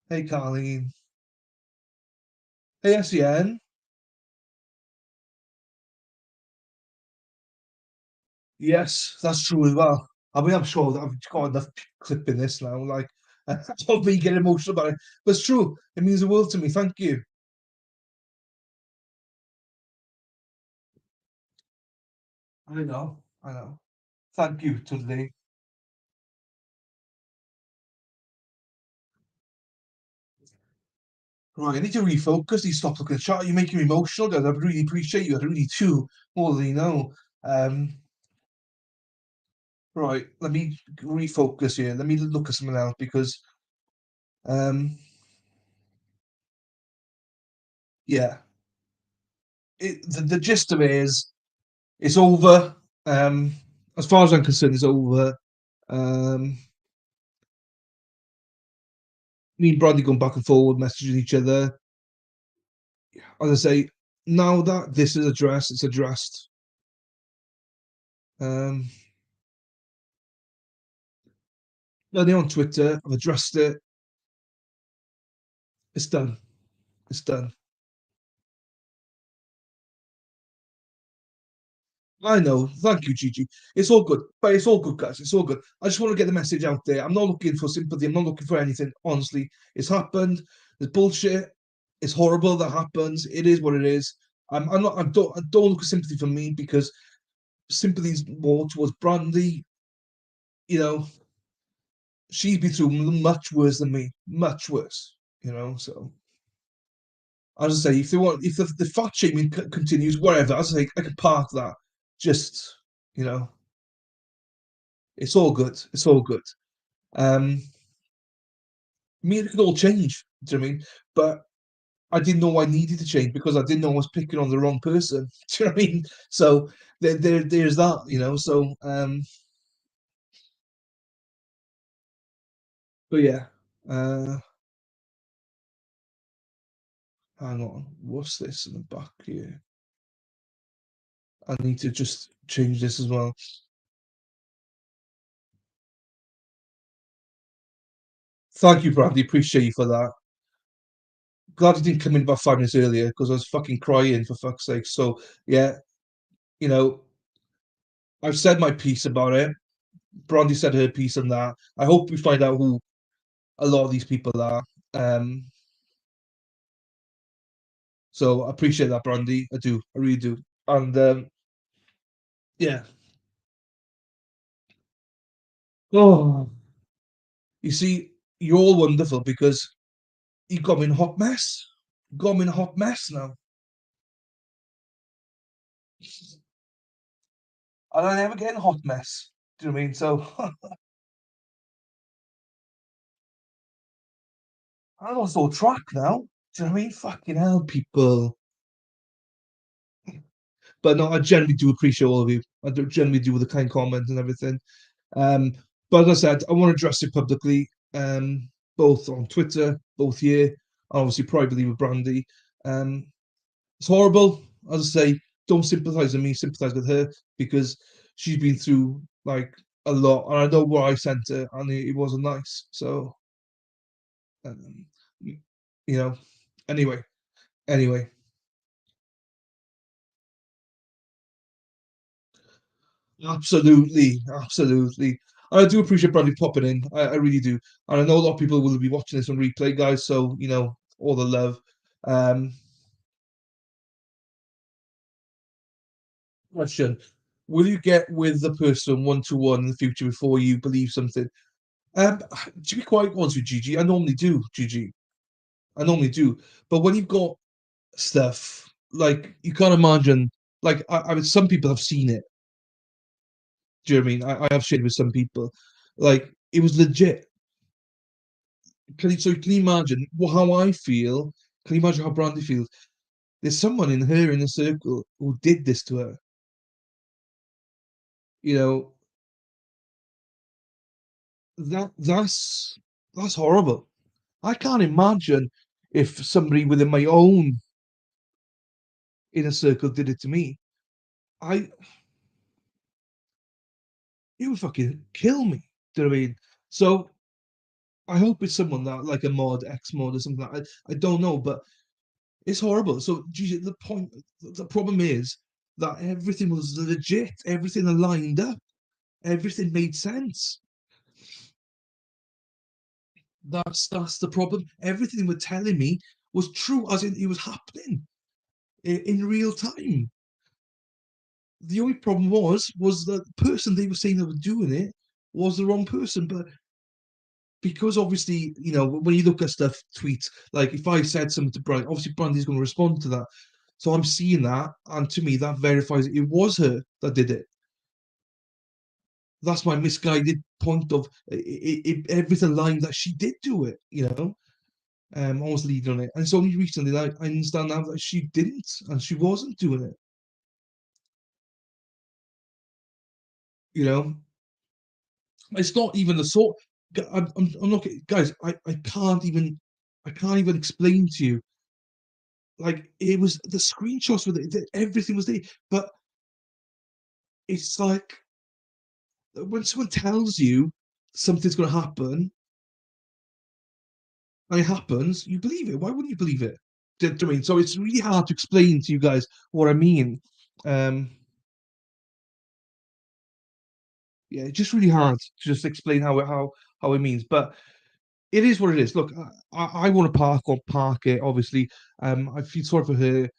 Hey, Carleen. Hey, SEN. Yes, that's true as well. I mean, I'm sure that I've got enough clip in this now. Like, of me getting emotional about it, but it's true. It means the world to me. Thank you. I know. I know. Thank you, Tudley. Right, I need to refocus. You stop looking at the chat. You're making me emotional, guys. I really appreciate you. I really do, more than you know. Right, let me refocus here. Let me look at something else because, um, yeah, the gist of it is it's over. As far as I'm concerned, it's over. Um, Me and Bradley going back and forward, messaging each other. As I say, now that this is addressed, it's addressed. Um, Nothing on Twitter. I've addressed it. It's done. It's done. I know. Thank you, Gigi. It's all good, but it's all good, guys. It's all good. I just want to get the message out there. I'm not looking for sympathy. I'm not looking for anything. Honestly, it's happened. There's bullshit. It's horrible that happens. It is what it is. I'm not. I don't look for sympathy from me because sympathy's more towards Brandy. You know, she's been through much worse than me. Much worse. So as I say, if they want, if the fat shaming continues, whatever. As I say, I can park that. Just you know. It's all good. It's all good. Um, Me, it could all change. Do you know what I mean? But I didn't know I needed to change because I didn't know I was picking on the wrong person. Do you know what I mean? So there's that. So but yeah. Uh, Hang on. What's this in the back here? I need to just change this as well. Thank you, Bradley. Appreciate you for that. Glad you didn't come in about 5 minutes earlier because I was fucking crying for fuck's sake. So yeah, you know, I've said my piece about it. Brandy said her piece on that. I hope we find out who a lot of these people are. Um, so I appreciate that, Brandy. I do. I really do. And yeah. Oh, you see, you're all wonderful because you got me in a hot mess. Got me in a hot mess now. And I never get in a hot mess. Do you know what I mean? So I lost all track now. Do you know what I mean? Fucking hell, people. But no, I generally do appreciate all of you. I do generally do with the kind comments and everything. Um, but as I said, I want to address it publicly, both on Twitter, both here, and obviously privately with Brandy. Um, it's horrible. As I say, don't sympathise with me, sympathise with her because she's been through like a lot, and I know where I sent her, and it wasn't nice. So, um, you know, anyway, absolutely. I do appreciate Bradley popping in. I really do, and I know a lot of people will be watching this on replay, guys. So all the love. Um, Question: will you get with the person one to one in the future before you believe something? To be quite honest with Gigi, I normally do, Gigi. I normally do. But when you've got stuff like you can't imagine, like I mean, some people have seen it. Do you know what I mean? I have shared with some people, like it was legit. Can you imagine how I feel? Can you imagine how Brandy feels? There's someone in her inner circle who did this to her. You know that's horrible. I can't imagine if somebody within my own inner circle did it to me. I It would fucking kill me. Do you know what I mean? So I hope it's someone that like a mod, X mod or something like that. I don't know, but it's horrible. So Gigi, the problem is that everything was legit, everything aligned up, everything made sense. That's the problem. Everything they were telling me was true, as in it was happening in real time. The only problem was that the person they were saying they were doing it was the wrong person. But because obviously, when you look at stuff, tweets, like if I said something to Brandy, obviously Brandy's going to respond to that. So I'm seeing that, and to me, that verifies it was her that did it. That's my misguided point of everything lying that she did do it. I was leading on it, and it's only recently that I understand now that she didn't, and she wasn't doing it. You know, it's not even the sort. I'm not, guys. I can't even explain to you. Like it was the screenshots with it, everything was there, but it's like when someone tells you something's going to happen and it happens, you believe it. Why wouldn't you believe it? Do you know what I mean? So it's really hard to explain to you guys what I mean. Um, yeah, it's just really hard to just explain how it means, but it is what it is. Look, I want to park it. Obviously, I feel sorry for her,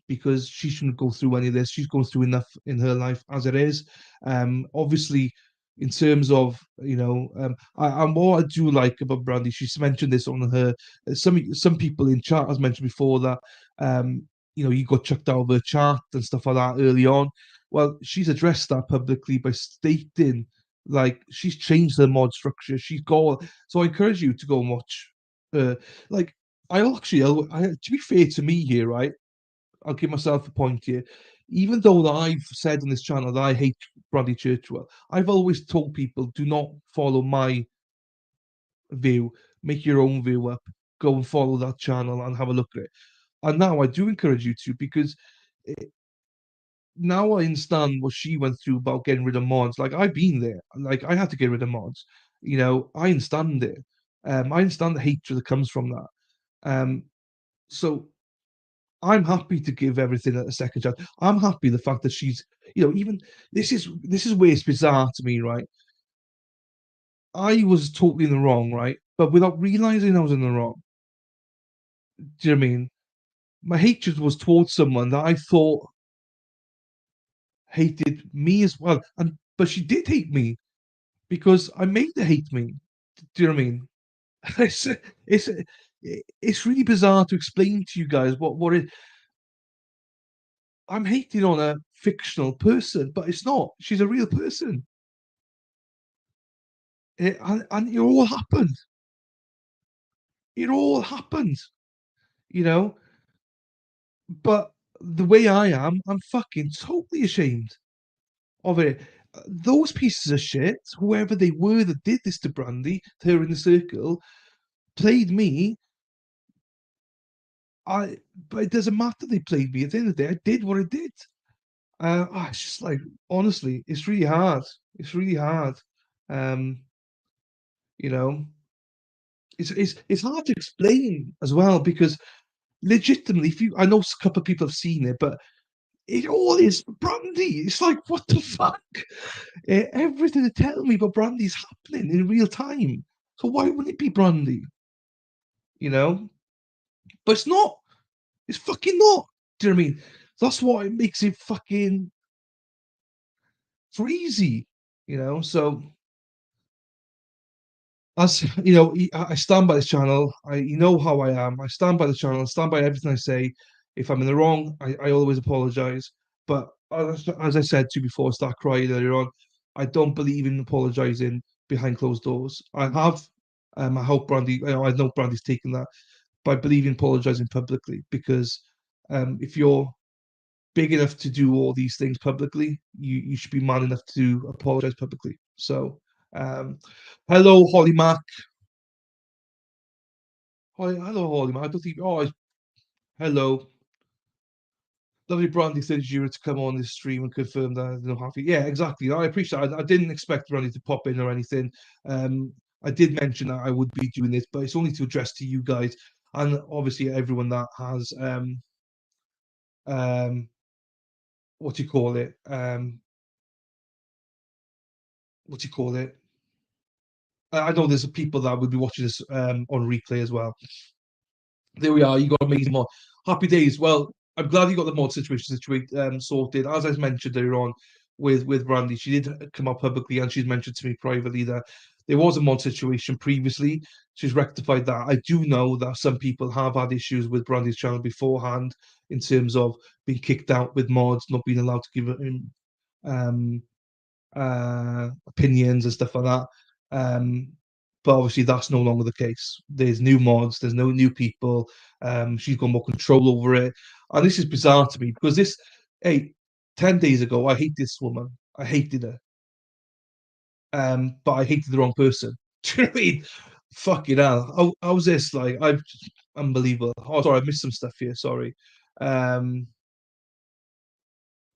because she shouldn't go through any of this. She's going through enough in her life as it is. Obviously, in terms of and what I do like about Brandy, she's mentioned this on her. Some people in chat has mentioned before that you got chucked out of her chat and stuff like that early on. Well, she's addressed that publicly by stating like she's changed her mod structure. She's got so I encourage you to go and watch. Like to be fair to me here, right? I'll give myself a point here. Even though that I've said on this channel that I hate Bradley Churchwell, I've always told people do not follow my view. Make your own view up. Go and follow that channel and have a look at it. And now I do encourage you to because now I understand what she went through about getting rid of mods. Like I've been there. Like I had to get rid of mods. I understand it. I understand the hatred that comes from that. So I'm happy to give everything a second chance. I'm happy the fact that she's, even this is where it's bizarre to me, right? I was totally in the wrong, right? But without realizing I was in the wrong. Do you know what I mean? My hatred was towards someone that I thought hated me as well, but she did hate me because I made her hate me. Do you know what I mean? It's it's it's really bizarre to explain to you guys what it. I'm hating on a fictional person, but it's not. She's a real person. And it all happened. It all happened, you know. But the way I am, I'm fucking totally ashamed of it. Those pieces of shit, whoever they were that did this to Brandy, to her in the circle, played me. But it doesn't matter. They played me. At the end of the day, I did what I did. It's just like honestly, it's really hard. It's really hard. Um, you know, it's hard to explain as well because legitimately, I know a couple of people have seen it, but it all is Brandy. It's like what the fuck? Everything they tell me about Brandy's happening in real time. So why wouldn't it be Brandy? You know, but it's not. It's fucking not. Do you know what I mean? That's what it makes it fucking crazy. So as I stand by this channel. You know how I am. I stand by the channel. I stand by everything I say. If I'm in the wrong, I always apologize. But as I said to you before, I start crying earlier on. I don't believe in apologizing behind closed doors. I have. I hope Brandy. I know Brandy's taken that, but I believe in apologizing publicly because if you're big enough to do all these things publicly, you should be man enough to apologize publicly. So, hello, Holly Mac. Hi, hello, Holly Mac. I don't think. Oh, hello. Lovely Brandy said you were to come on this stream and confirm that they're not happy. Yeah, exactly. I appreciate it. I didn't expect Brandy to pop in or anything. I did mention that I would be doing this, but it's only to address to you guys and obviously everyone that has what do you call it? What do you call it? I know there's people that will be watching this on replay as well. There we are. You got amazing mod. Happy days. Well, I'm glad you got the mod situation sorted. As I mentioned earlier on with Randy, she did come out publicly and she's mentioned to me privately that there was a mod situation previously. She's rectified that. I do know that some people have had issues with Brandy's channel beforehand in terms of being kicked out with mods, not being allowed to give um, opinions and stuff like that. But obviously that's no longer the case. There's new mods, there's no new people. She's got more control over it. And this is bizarre to me because 10 days ago, I hate this woman. I hated her. But I hated the wrong person. Do you know what I mean? Fucking hell. How was this? Like, unbelievable. Oh, sorry, I missed some stuff here. Sorry. Hi,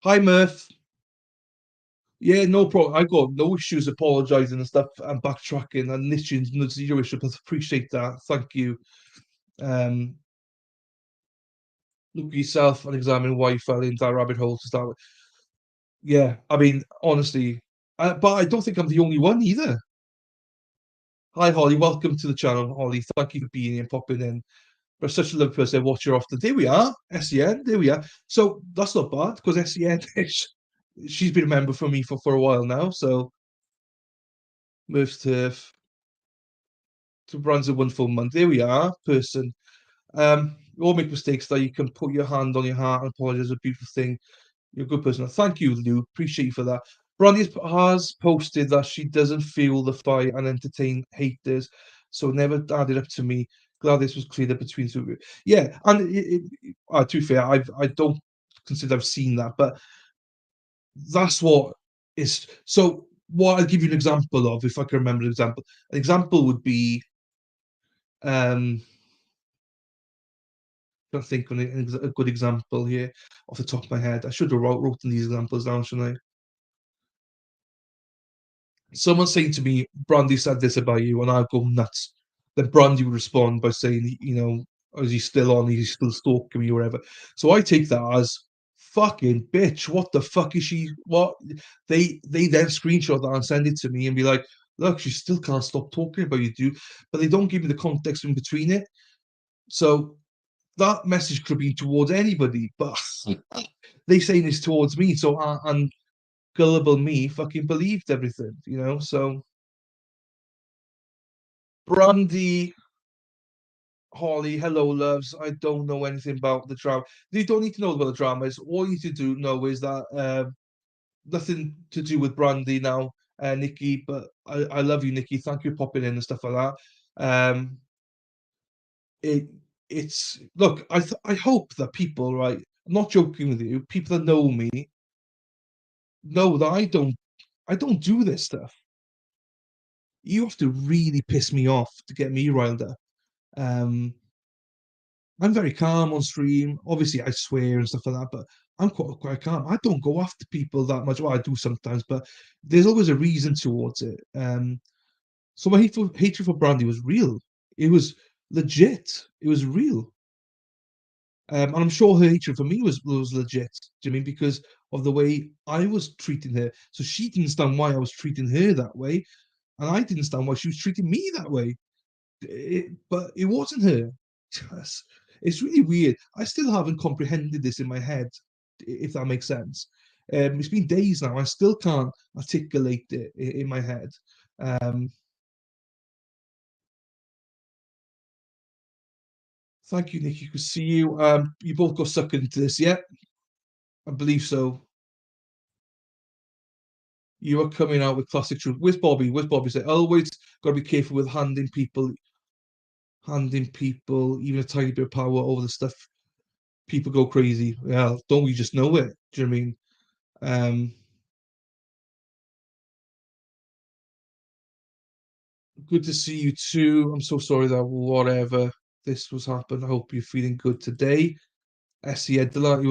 Murph. Yeah, no problem. I got no issues apologising and stuff and backtracking and literally no zero issue. But appreciate that. Thank you. Look at yourself and examine why you fell into that rabbit hole to start with. Yeah, I mean, honestly, But I don't think I'm the only one either. Hi, Holly. Welcome to the channel, Holly. Thank you for being here and popping in. You're such a lovely person. I watch you often. There we are. SEN. There we are. So that's not bad because SEN, she's been a member for me for a while now. So, Murph's Turf. To runs a wonderful month. There we are, person. We all make mistakes that you can put your hand on your heart and apologize. A beautiful thing. You're a good person. Thank you, Lou. Appreciate you for that. Brandy has posted that she doesn't feel the fight and entertain haters, so never added up to me. Glad this was cleared up between two of you. Yeah, and to be fair, I don't consider I've seen that, but that's what is. So, what I'll give you an example of, if I can remember an example. An example would be, I think of a good example here off the top of my head. I should have wrote these examples down, shouldn't I? Someone saying to me, Brandy said this about you, and I'd go nuts. Then Brandy would respond by saying, is he still on? He's still stalking me or whatever. So I take that as fucking bitch. What the fuck is she? What they then screenshot that and send it to me and be like, look, she still can't stop talking about you, dude. But they don't give me the context in between it. So that message could be towards anybody, but they saying it's towards me. So and gullible me fucking believed everything, So Brandy, Holly, hello, loves. I don't know anything about the drama. You don't need to know about the dramas. All you need to know is that nothing to do with Brandy now, Nikki. But I love you, Nikki. Thank you for popping in and stuff like that. It's look. I hope that people, right? I'm not joking with you. People that know me know that I don't do this stuff. You have to really piss me off to get me riled up. I'm very calm on stream. Obviously, I swear and stuff like that, but I'm quite calm. I don't go after people that much. Well, I do sometimes, but there's always a reason towards it. So my hatred for Brandy was real. It was legit. It was real. And I'm sure her hatred for me was legit. Do you mean because of the way I was treating her? So she didn't understand why I was treating her that way, and I didn't understand why she was treating me that way. But it wasn't her. It's really weird. I still haven't comprehended this in my head, if that makes sense. It's been days now. I still can't articulate it in my head. Thank you, Nick. You can see you. You both got sucked into this, yeah? I believe so. You are coming out with classic truth. Where's Bobby? Where's Bobby? Say, always got to be careful with handing people even a tiny bit of power over the stuff. People go crazy. Yeah, don't we just know it? Do you know what I mean? Good to see you too. I'm so sorry that whatever this was happened. I hope you're feeling good today. SEN Delight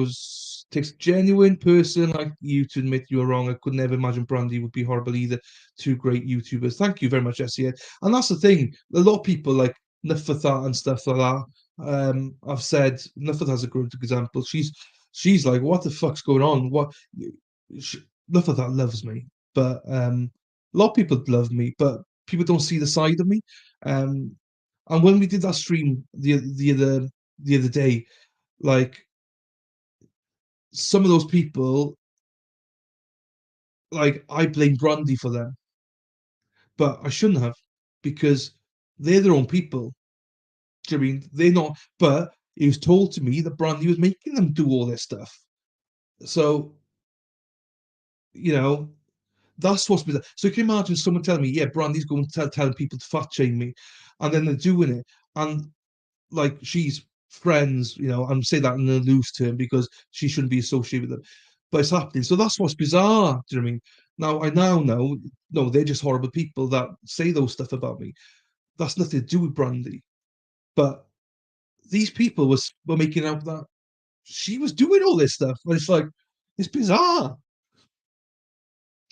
takes a genuine person like you to admit you were wrong. I could never imagine Brandy would be horrible either. Two great YouTubers. Thank you very much, SEN. And that's the thing. A lot of people like Nuffathat and stuff like that. I've said Nuffat has a good example. She's like, what the fuck's going on? Nuffathat loves me, but a lot of people love me, but people don't see the side of me. And when we did that stream the other day, like some of those people, like I blame Brandy for them, but I shouldn't have because they're their own people. Do you know what I mean? They're not, but it was told to me that Brandy was making them do all this stuff. So, that's what's bizarre. So you can imagine someone telling me, yeah, Brandy's going to telling people to fat shame me, and then they're doing it. And like she's friends, I'm saying that in a loose term because she shouldn't be associated with them. But it's happening. So that's what's bizarre. Do you know what I mean? Now I now know, no, they're just horrible people that say those stuff about me. That's nothing to do with Brandy. But these people were making out that she was doing all this stuff. And it's like, it's bizarre.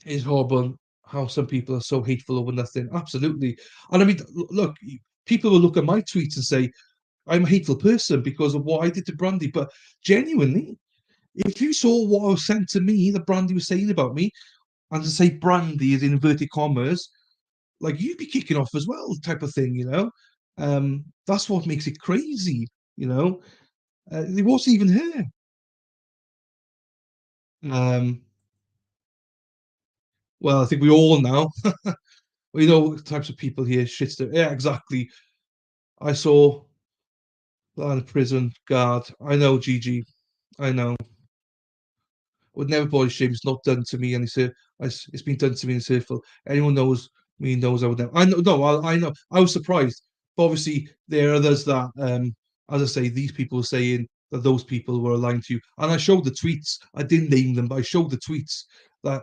It's horrible how some people are so hateful over nothing. Absolutely. And I mean, look, people will look at my tweets and say, I'm a hateful person because of what I did to Brandy. But genuinely, if you saw what was sent to me that Brandy was saying about me, and to say Brandy is in inverted commas, like you'd be kicking off as well, type of thing, That's what makes it crazy, It wasn't even her. Well, I think we all know. We know types of people here. Shitster. Yeah, exactly. I saw that prison guard. I know, Gigi. I know. Would never body shame. It's not done to me, and it's been done to me in a circle. Anyone knows me knows I would never. I know. No, I know. I was surprised, but obviously there are others that, as I say, these people were saying that those people were lying to you, and I showed the tweets. I didn't name them, but I showed the tweets that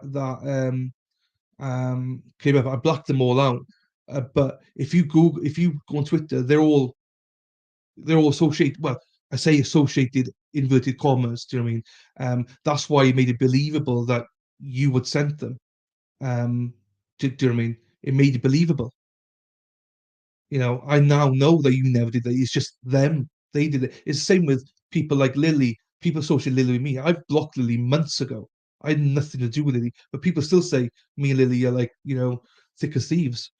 came up. I blacked them all out. But if you go on Twitter, they're all associated. Well, I say associated inverted commas. Do you know what I mean? That's why it made it believable that you would send them. Do you know what I mean? It made it believable. I now know that you never did that. It's just them. They did it. It's the same with people like Lily. People associate Lily with me. I've blocked Lily months ago. I had nothing to do with Lily, but people still say me and Lily are like, thick as thieves.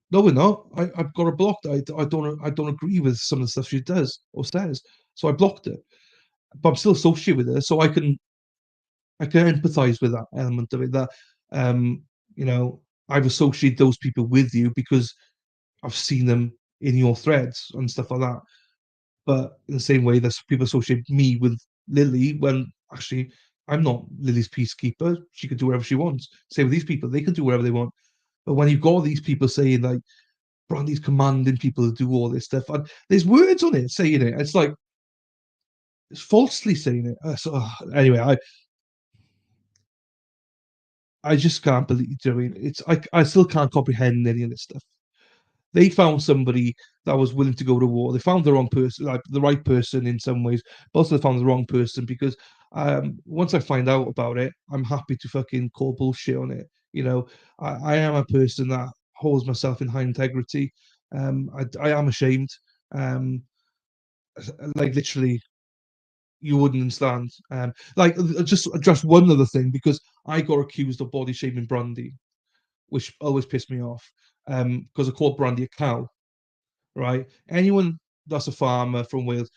No, we're not. I've got her blocked. I don't agree with some of the stuff she does or says, so I blocked her. But I'm still associated with her, so I can empathize with that element of it. That um, you know, I've associated those people with you because I've seen them in your threads and stuff like that. But in the same way, that people associate me with Lily when actually I'm not Lily's peacekeeper. She can do whatever she wants. Same with these people; they can do whatever they want. But when you've got these people saying like Brandy's commanding people to do all this stuff, and there's words on it saying it, it's like it's falsely saying it. Anyway, I just can't believe. I mean, I still can't comprehend any of this stuff. They found somebody that was willing to go to war. They found the wrong person, like the right person in some ways, but also they found the wrong person because once I find out about it, I'm happy to fucking call bullshit on it. I am a person that holds myself in high integrity. I am ashamed. Um, like literally, you wouldn't understand. Just one other thing because I got accused of body shaming Brandy, which always pissed me off. Because I called Brandy a cow, right? Anyone that's a farmer from Wales,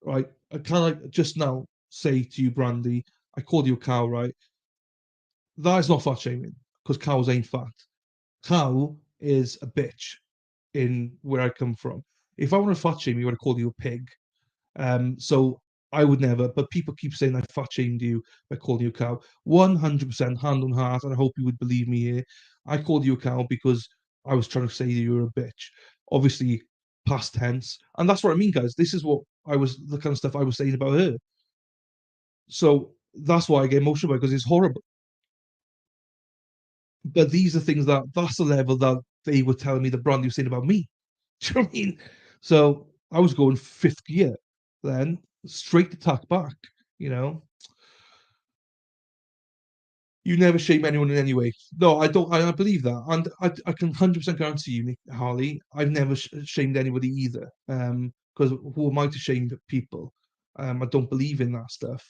right? I kind of just now say to you, Brandy, I called you a cow, right? That is not fat shaming because cows ain't fat. Cow is a bitch in where I come from. If I want to fat shame you, I would have called you a pig. So I would never, but people keep saying I fat shamed you by calling you a cow. 100% hand on heart, and I hope you would believe me here. I called you a cow because I was trying to say that you were a bitch. Obviously, past tense. And that's what I mean, guys. This is the kind of stuff I was saying about her. So that's why I get emotional because it's horrible. But these are things that's the level that they were telling me that Brandy was saying about me. Do you know what I mean? So I was going fifth gear then, straight attack back, you know. You never shame anyone in any way. No, I don't. I believe that, and I can 100% guarantee you, Nick Harley, I've never shamed anybody either. Because who am I to shame people? I don't believe in that stuff.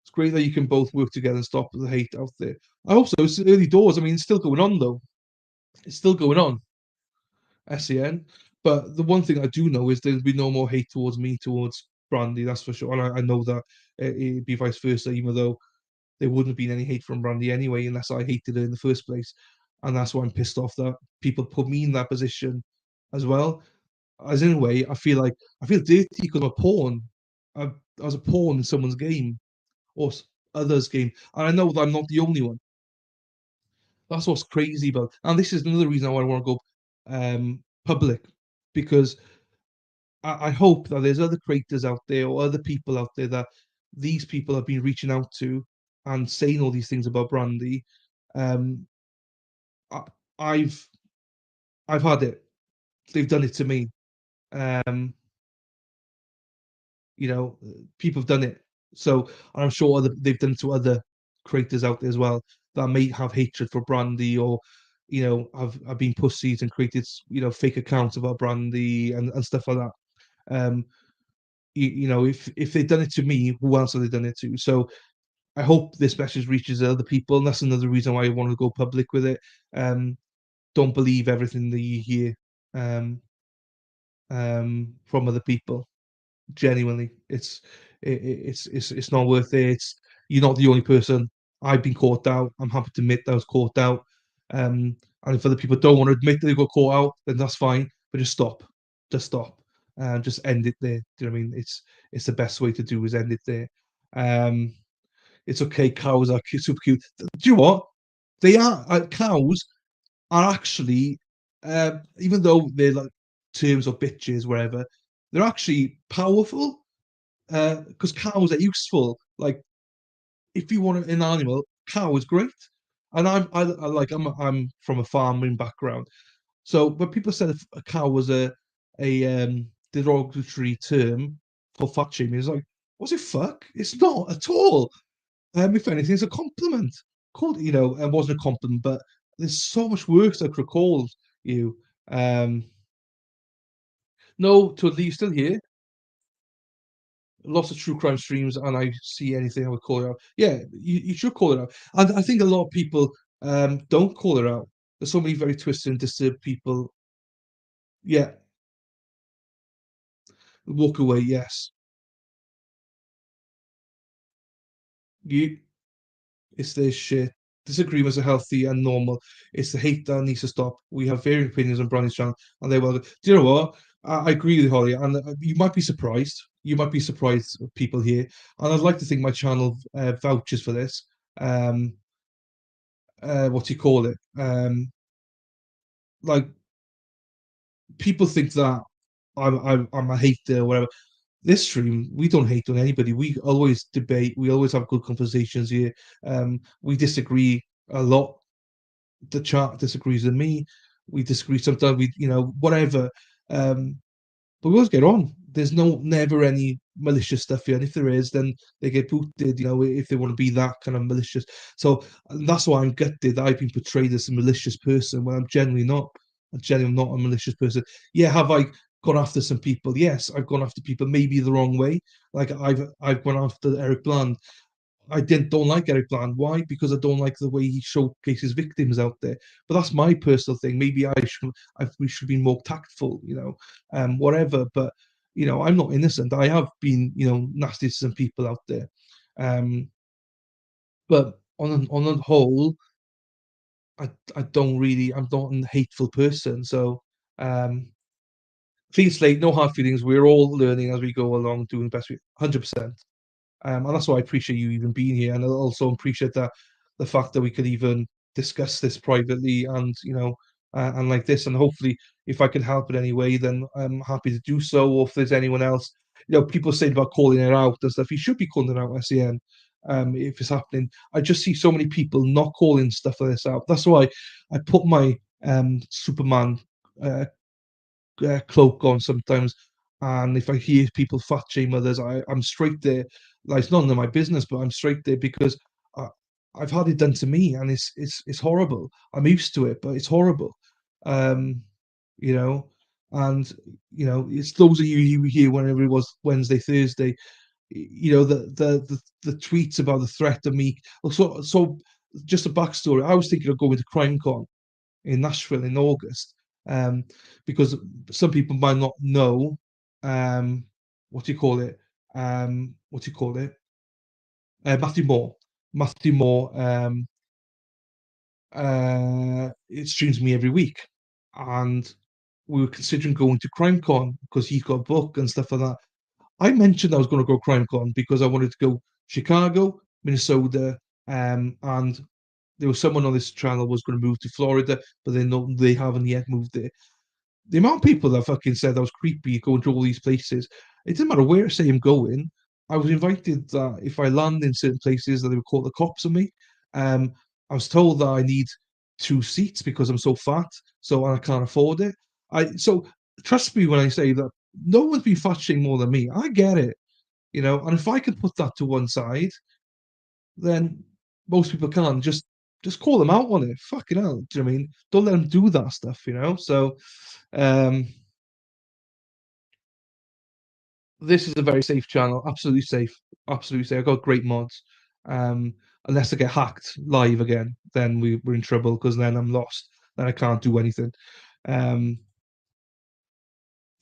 It's great that you can both work together and stop the hate out there. I hope so. It's early doors. I mean, it's still going on though. It's still going on. SEN. But the one thing I do know is there'll be no more hate towards me, towards Brandy, that's for sure. And I know that it'd be vice versa, even though there wouldn't have been any hate from Brandy anyway, unless I hated her in the first place. And that's why I'm pissed off that people put me in that position as well. As in a way, I feel dirty because I'm a pawn. I was a pawn in someone's game or others' game. And I know that I'm not the only one. That's what's crazy about. And this is another reason why I want to go public because I hope that there's other creators out there or other people out there that these people have been reaching out to and saying all these things about Brandy. Um, I, I've had it. They've done it to me. Um, people have done it. So I'm sure they've done it to other creators out there as well that may have hatred for Brandy or have been pussies and created fake accounts about Brandy and stuff like that. If they've done it to me, who else have they done it to? So I hope this message reaches other people, and that's another reason why I want to go public with it. Don't believe everything that you hear um, from other people. Genuinely, it's not worth it. You're not the only person. I've been caught out. I'm happy to admit that I was caught out. And if other people don't want to admit that they got caught out, then that's fine. But just stop. Just stop. Just end it there. Do you know what I mean? It's the best way to do is end it there. Um, it's okay. Cows are super cute. Do you know what? They are cows are actually, even though they're like terms or bitches, wherever, they're actually powerful because cows are useful. Like if you want an animal, cow is great. And I'm from a farming background, so when people said a cow was a derogatory term for fat shaming, it's like, was it fuck? It's not at all. If anything, it's a compliment. Called, it wasn't a compliment, but there's so much worse I could have called you. Um, no, to leave still here. Lots of true crime streams, and I see anything, I would call it out. Yeah, you should call it out. And I think a lot of people don't call it out. There's so many very twisted and disturbed people. Yeah, walk away. Yes, you. It's this shit. Disagreements are healthy and normal. It's the hate that needs to stop. We have varying opinions on Brownie's channel, and they will. Do you know what? I agree with you, Holly, and you might be surprised. You might be surprised, people here, and I'd like to think my channel vouches for this. Um, what do you call it? Like people think that I'm a hater or whatever. This stream, we don't hate on anybody. We always debate. We always have good conversations here. We disagree a lot. The chat disagrees with me. We disagree sometimes. Whatever. Um, but we always get on. There's never any malicious stuff here, and if there is, then they get booted. If they want to be that kind of malicious. So that's why I'm gutted that I've been portrayed as a malicious person when I'm generally not. I'm generally not a malicious person. Yeah, have I gone after some people? Yes, I've gone after people, maybe the wrong way. Like I've gone after Eric Bland. I don't like Eric Bland. Why? Because I don't like the way he showcases victims out there. But that's my personal thing. Maybe we should be more tactful, whatever. But I'm not innocent. I have been, nasty to some people out there. But on the whole, I don't really. I'm not a hateful person. So clean slate, no hard feelings. We're all learning as we go along, doing the best we 100%. And that's why I appreciate you even being here, and I also appreciate that the fact that we could even discuss this privately, and and like this, and hopefully, if I can help in any way, then I'm happy to do so. Or if there's anyone else, people say about calling it out and stuff, you should be calling it out, SEN. If it's happening, I just see so many people not calling stuff like this out. That's why I put my Superman uh, cloak on sometimes. And if I hear people fat shame others, I'm straight there. Like it's none of my business, but I'm straight there because I, I've had it done to me, and it's horrible. I'm used to it, but it's horrible. Um, you know, and it's those of you who were here whenever it was Wednesday, Thursday. The tweets about the threat of me. So just a backstory. I was thinking of going to CrimeCon in Nashville in August, because some people might not know, what do you call it? What do you call it? Matthew Moore. Matthew Moore. It streams me every week, and we were considering going to CrimeCon because he's got a book and stuff like that. I mentioned I was going to go CrimeCon because I wanted to go Chicago, Minnesota, and there was someone on this channel was going to move to Florida, but they haven't yet moved there. The amount of people that fucking said I was creepy going to all these places, it didn't matter where I say I'm going. I was invited that if I land in certain places that they would call the cops on me. Um, I was told that I need 2 seats because I'm so fat, so I can't afford it. So trust me when I say that no one's been fat shaming more than me. I get it, and if I can put that to one side, then most people can't. Just call them out on it. Fucking hell. Do you know what I mean? Don't let them do that stuff. So um this is a very safe channel, absolutely safe. Absolutely safe. I've got great mods. Unless I get hacked live again, then we're in trouble because then I'm lost. Then I can't do anything. I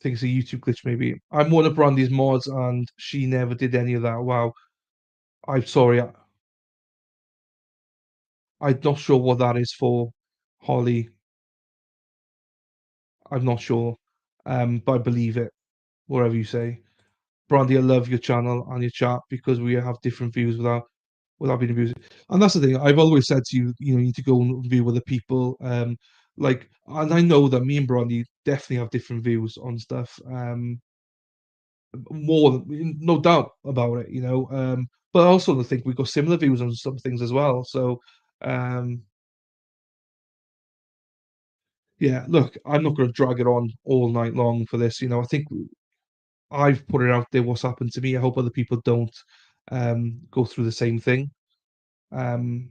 think it's a YouTube glitch, maybe. I'm one of Brandy's mods, and she never did any of that. Wow. I'm sorry. I'm not sure what that is for, Holly. I'm not sure. But I believe it, whatever you say. Brandy, I love your channel and your chat because we have different views without being abused. And that's the thing. I've always said to you, you need to go and view other people. And I know that me and Brandy definitely have different views on stuff. More, no doubt about it. But I also think we've got similar views on some things as well. So, um, yeah. Look, I'm not going to drag it on all night long for this. I think I've put it out there what's happened to me. I hope other people don't go through the same thing. Um,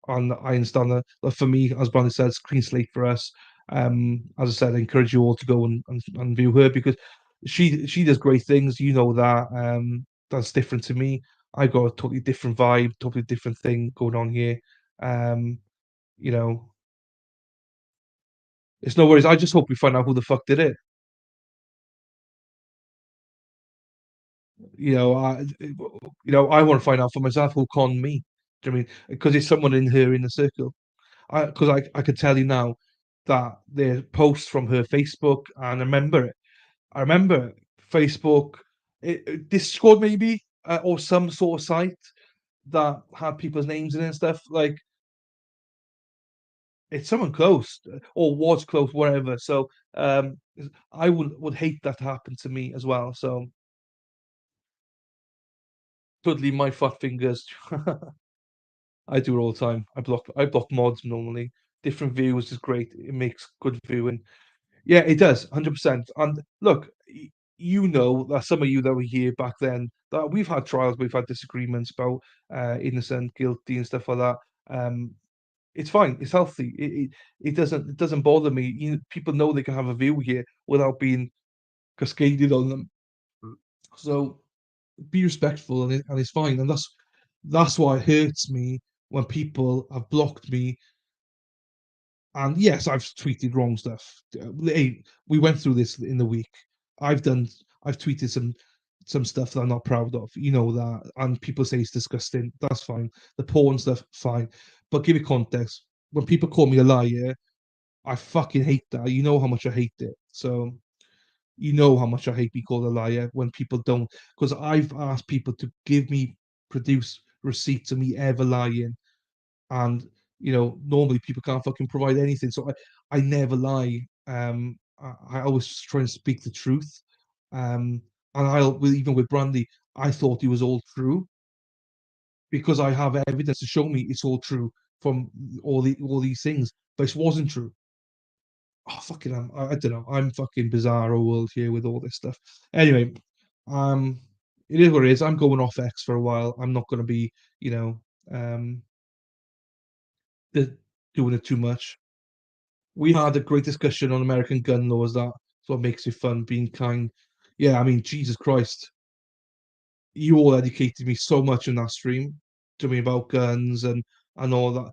and I understand that for me, as Brandon said, it's clean slate for us. As I said, I encourage you all to go and view her because she does great things. You know that. That's different to me. I got a totally different vibe, totally different thing going on here. Um, you know, it's no worries. I just hope we find out who the fuck did it. I want to find out for myself who conned me. Do you know what I mean? Because it's someone in her inner circle. I could tell you now that the posts from her Facebook, and I remember Facebook, Discord maybe, or some sort of site that had people's names in it and stuff. Like it's someone close or was close, whatever. So I would hate that to happen to me as well. So totally my fat fingers. I do it all the time. I block mods normally. Different views is great. It makes good viewing. Yeah, it does, 100%. And look, you know that some of you that were here back then that we've had trials, we've had disagreements about innocent, guilty, and stuff like that. It's fine. It's healthy. It doesn't bother me. People know they can have a view here without being cascaded on them. So be respectful, and it's fine. And that's why it hurts me when people have blocked me. And yes, I've tweeted wrong stuff. Hey, we went through this in the week. I've done. I've tweeted some stuff that I'm not proud of. You know that, and people say it's disgusting. That's fine. The porn stuff, fine. But give it context. When people call me a liar, I fucking hate that. You know how much I hate it. So you know how much I hate being called a liar when people don't. Because I've asked people to produce receipts of me ever lying, and normally people can't fucking provide anything, so I never lie. I always try and speak the truth. And even with Brandy, I thought it was all true because I have evidence to show me it's all true from all these things, but it wasn't true. Oh fucking I don't know, I'm fucking bizarre world here with all this stuff. Anyway, um it is what it is. I'm going off X for a while. I'm not going to be you know um doing it too much. We had a great discussion on American gun laws. That's what makes it fun, being kind. Yeah, I mean, Jesus Christ, you all educated me so much in that stream to me about guns and all that.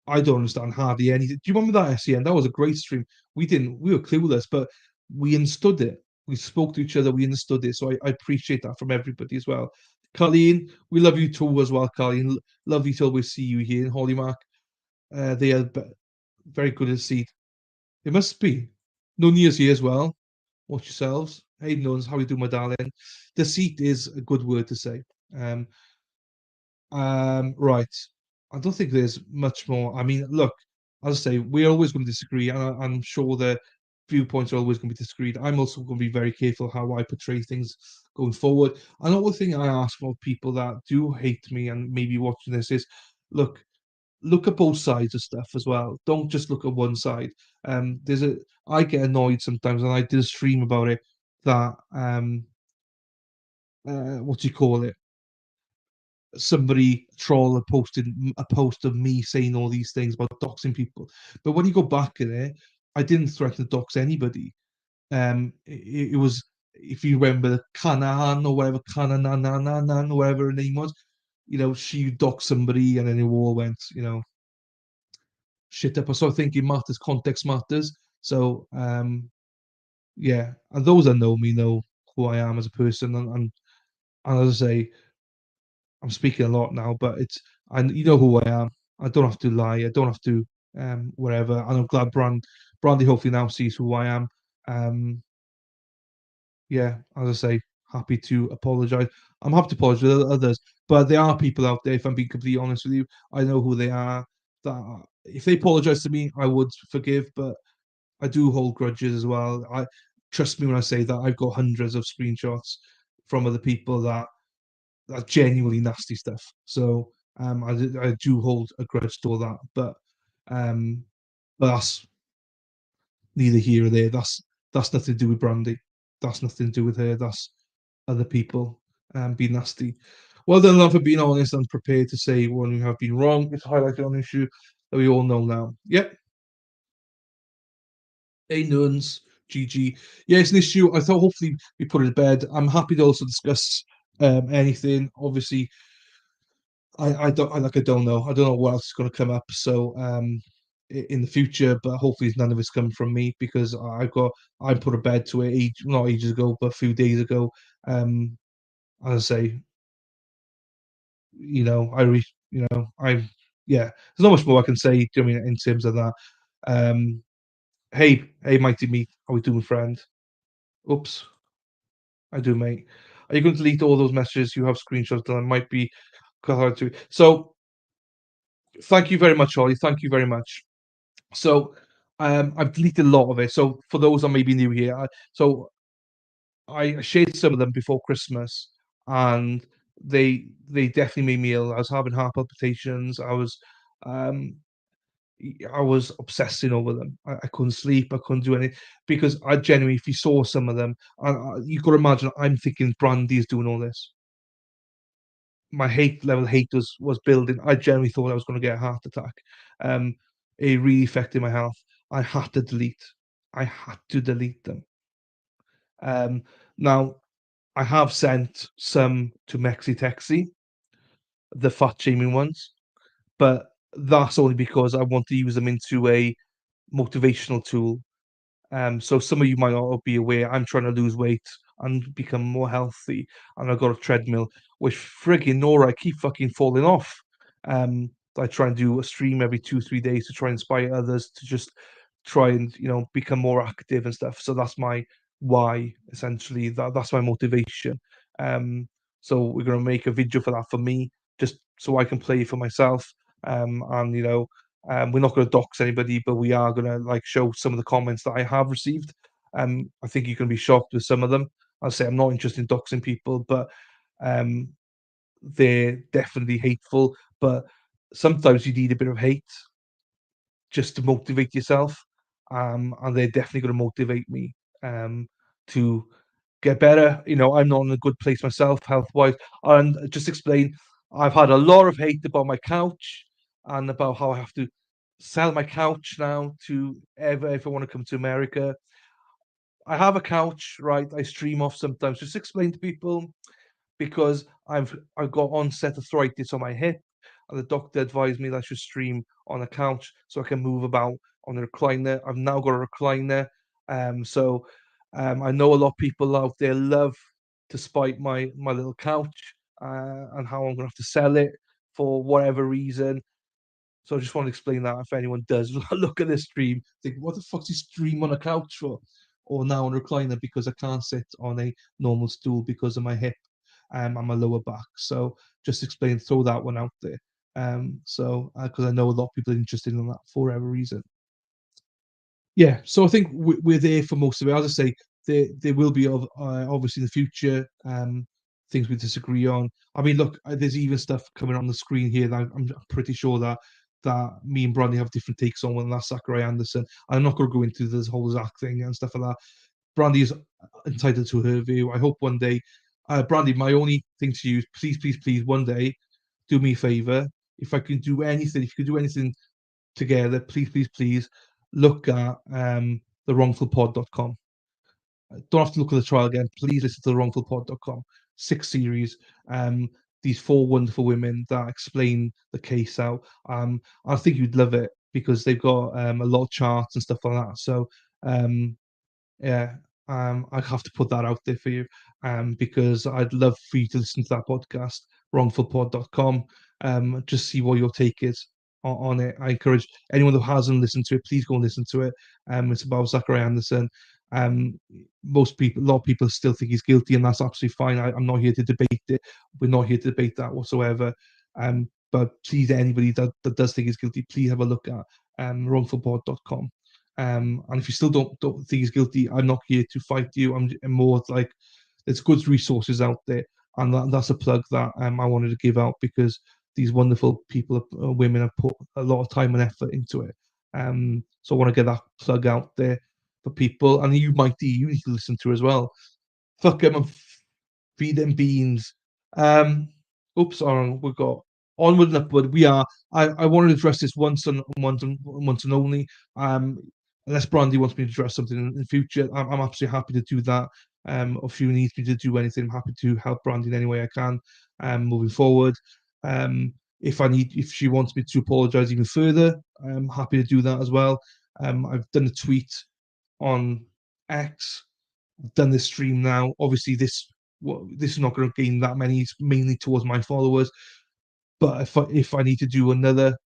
I don't understand hardly anything. Do you remember that SEN? That was a great stream. We were clueless, but we understood it. We spoke to each other, we understood it. So I appreciate that from everybody as well. Colleen, we love you too as well, Colleen. Love you till we see you here in Holymark. They are very good at seat. It must be. No New Year's here as well. Watch yourselves. Hey, Nuns, how you doing, my darling? Deceit is a good word to say. Um, right. I don't think there's much more. I mean, look, as I say, we're always going to disagree, and I'm sure the viewpoints are always going to be disagreed. I'm also going to be very careful how I portray things going forward. Another thing I ask for people that do hate me and maybe watching this is, look at both sides of stuff as well. Don't just look at one side. I get annoyed sometimes, and I did a stream about it. That what do you call it? Somebody troll had posted a post of me saying all these things about doxing people, but when you go back in it, I didn't threaten to dox anybody. It was, if you remember, Canahan or whatever, Canananan or whatever her name was. she docked somebody and then it all went, shit up. I started thinking matters, context matters. So, yeah, and those that know me know who I am as a person, and as I say, I'm speaking a lot now, but and you know who I am. I don't have to lie. I don't have to whatever. And I'm glad Brandy hopefully now sees who I am. Um, yeah, as I say, happy to apologize. I'm happy to apologize to others, but there are people out there. If I'm being completely honest with you, I know who they are. That if they apologize to me, I would forgive, but I do hold grudges as well. I trust me when I say that I've got hundreds of screenshots from other people that genuinely nasty stuff. So I do hold a grudge to all that, um, but that's neither here or there. That's nothing to do with Brandy. That's nothing to do with her. That's other people being nasty. Well done, love, for being honest and prepared to say when we have been wrong. It's highlighted on an issue that we all know now. Yep. Hey, nuns. GG. Yeah, it's an issue. I thought hopefully we put it to bed. I'm happy to also discuss anything. Obviously, I don't I don't know. I don't know what else is going to come up. So in the future, but hopefully none of it's coming from me because I put a bed to it not ages ago, but a few days ago. As I say, I yeah. There's not much more I can say. Do you know what I mean in terms of that? Um, hey, mighty meat, how we doing, friend? Oops, I do, mate. Are you going to delete all those messages you have screenshots that might be hard to? So, thank you very much, Ollie. Thank you very much. So, I've deleted a lot of it. So, for those that may be new here, I shared some of them before Christmas, and they definitely made me ill. I was having heart palpitations. Um, I was obsessing over them. I couldn't sleep. I couldn't do anything because I genuinely, if you saw some of them, you got to imagine I'm thinking Brandy is doing all this. My hate was building. I genuinely thought I was going to get a heart attack. Um, it really affected my health. I had to delete. I had to delete them. Um, Now I have sent some to Mexi Texi, the fat shaming ones, but that's only because I want to use them into a motivational tool. So some of you might not be aware, I'm trying to lose weight and become more healthy, and I've got a treadmill, which frigging Nora, I keep fucking falling off. I try and do a stream every 2, 3 days to try and inspire others to just try and become more active and stuff. So that's my why essentially. That's my motivation. Um, so we're gonna make a video for that for me, just so I can play for myself. And we're not going to dox anybody, but we are going to show some of the comments that I have received. I think you can be shocked with some of them. I'll say I'm not interested in doxing people, but um, they're definitely hateful. But sometimes you need a bit of hate just to motivate yourself, and they're definitely going to motivate me to get better. I'm not in a good place myself, health wise. And just explain, I've had a lot of hate about my couch and about how I have to sell my couch now to ever if I want to come to America. I have a couch, right? I stream off sometimes. Just explain to people because I've got onset arthritis on my hip, and the doctor advised me that I should stream on a couch so I can move about on a recliner. I've now got a recliner, so I know a lot of people out there love to spite my little couch and how I'm gonna have to sell it for whatever reason. So I just want to explain that if anyone does look at this stream, think, what the fuck's he stream on a couch for? Or now on a recliner because I can't sit on a normal stool because of my hip and my lower back. So just explain, throw that one out there. So because I know a lot of people are interested in that for whatever reason. Yeah, so I think we're there for most of it. As I say, there will be obviously in the future things we disagree on. I mean, look, there's even stuff coming on the screen here that I'm pretty sure that me and Brandy have different takes on, and that's Zachary Anderson. I'm not going to go into this whole Zach thing and stuff like that. Brandy is entitled to her view. I hope one day, Brandy, my only thing to you, please, please, please, one day, do me a favor. If I can do anything, if you can do anything together, please, please, please, look at thewrongfulpod.com. Don't have to look at the trial again. Please listen to thewrongfulpod.com. 6 series. these 4 wonderful women that explain the case out. I think you'd love it because they've got a lot of charts and stuff like that. So yeah, I have to put that out there for you, because I'd love for you to listen to that podcast, wrongfulpod.com, just see what your take is on it. I encourage anyone who hasn't listened to it, please go and listen to it. It's about Zachary Anderson. Most people, a lot of people still think he's guilty, and that's absolutely fine. I'm not here to debate it. We're not here to debate that whatsoever. But please, anybody that does think he's guilty, please have a look at wrongfulpod.com. And if you still don't think he's guilty, I'm not here to fight you. I'm more like there's good resources out there, and that's a plug that I wanted to give out because these wonderful people, women, have put a lot of time and effort into it. So I want to get that plug out there for people, and you need to listen to as well. Fuck them and feed them beans. Oops, we've got onward and upward. We are. I wanted to address this once and only. Unless Brandy wants me to address something in the future, I'm absolutely happy to do that. Or if you need me to do anything, I'm happy to help Brandy in any way I can. Moving forward, if she wants me to apologise even further, I'm happy to do that as well. I've done a tweet on X. I've done this stream now. Obviously, this is not going to gain that many. It's mainly towards my followers. But if I need to do another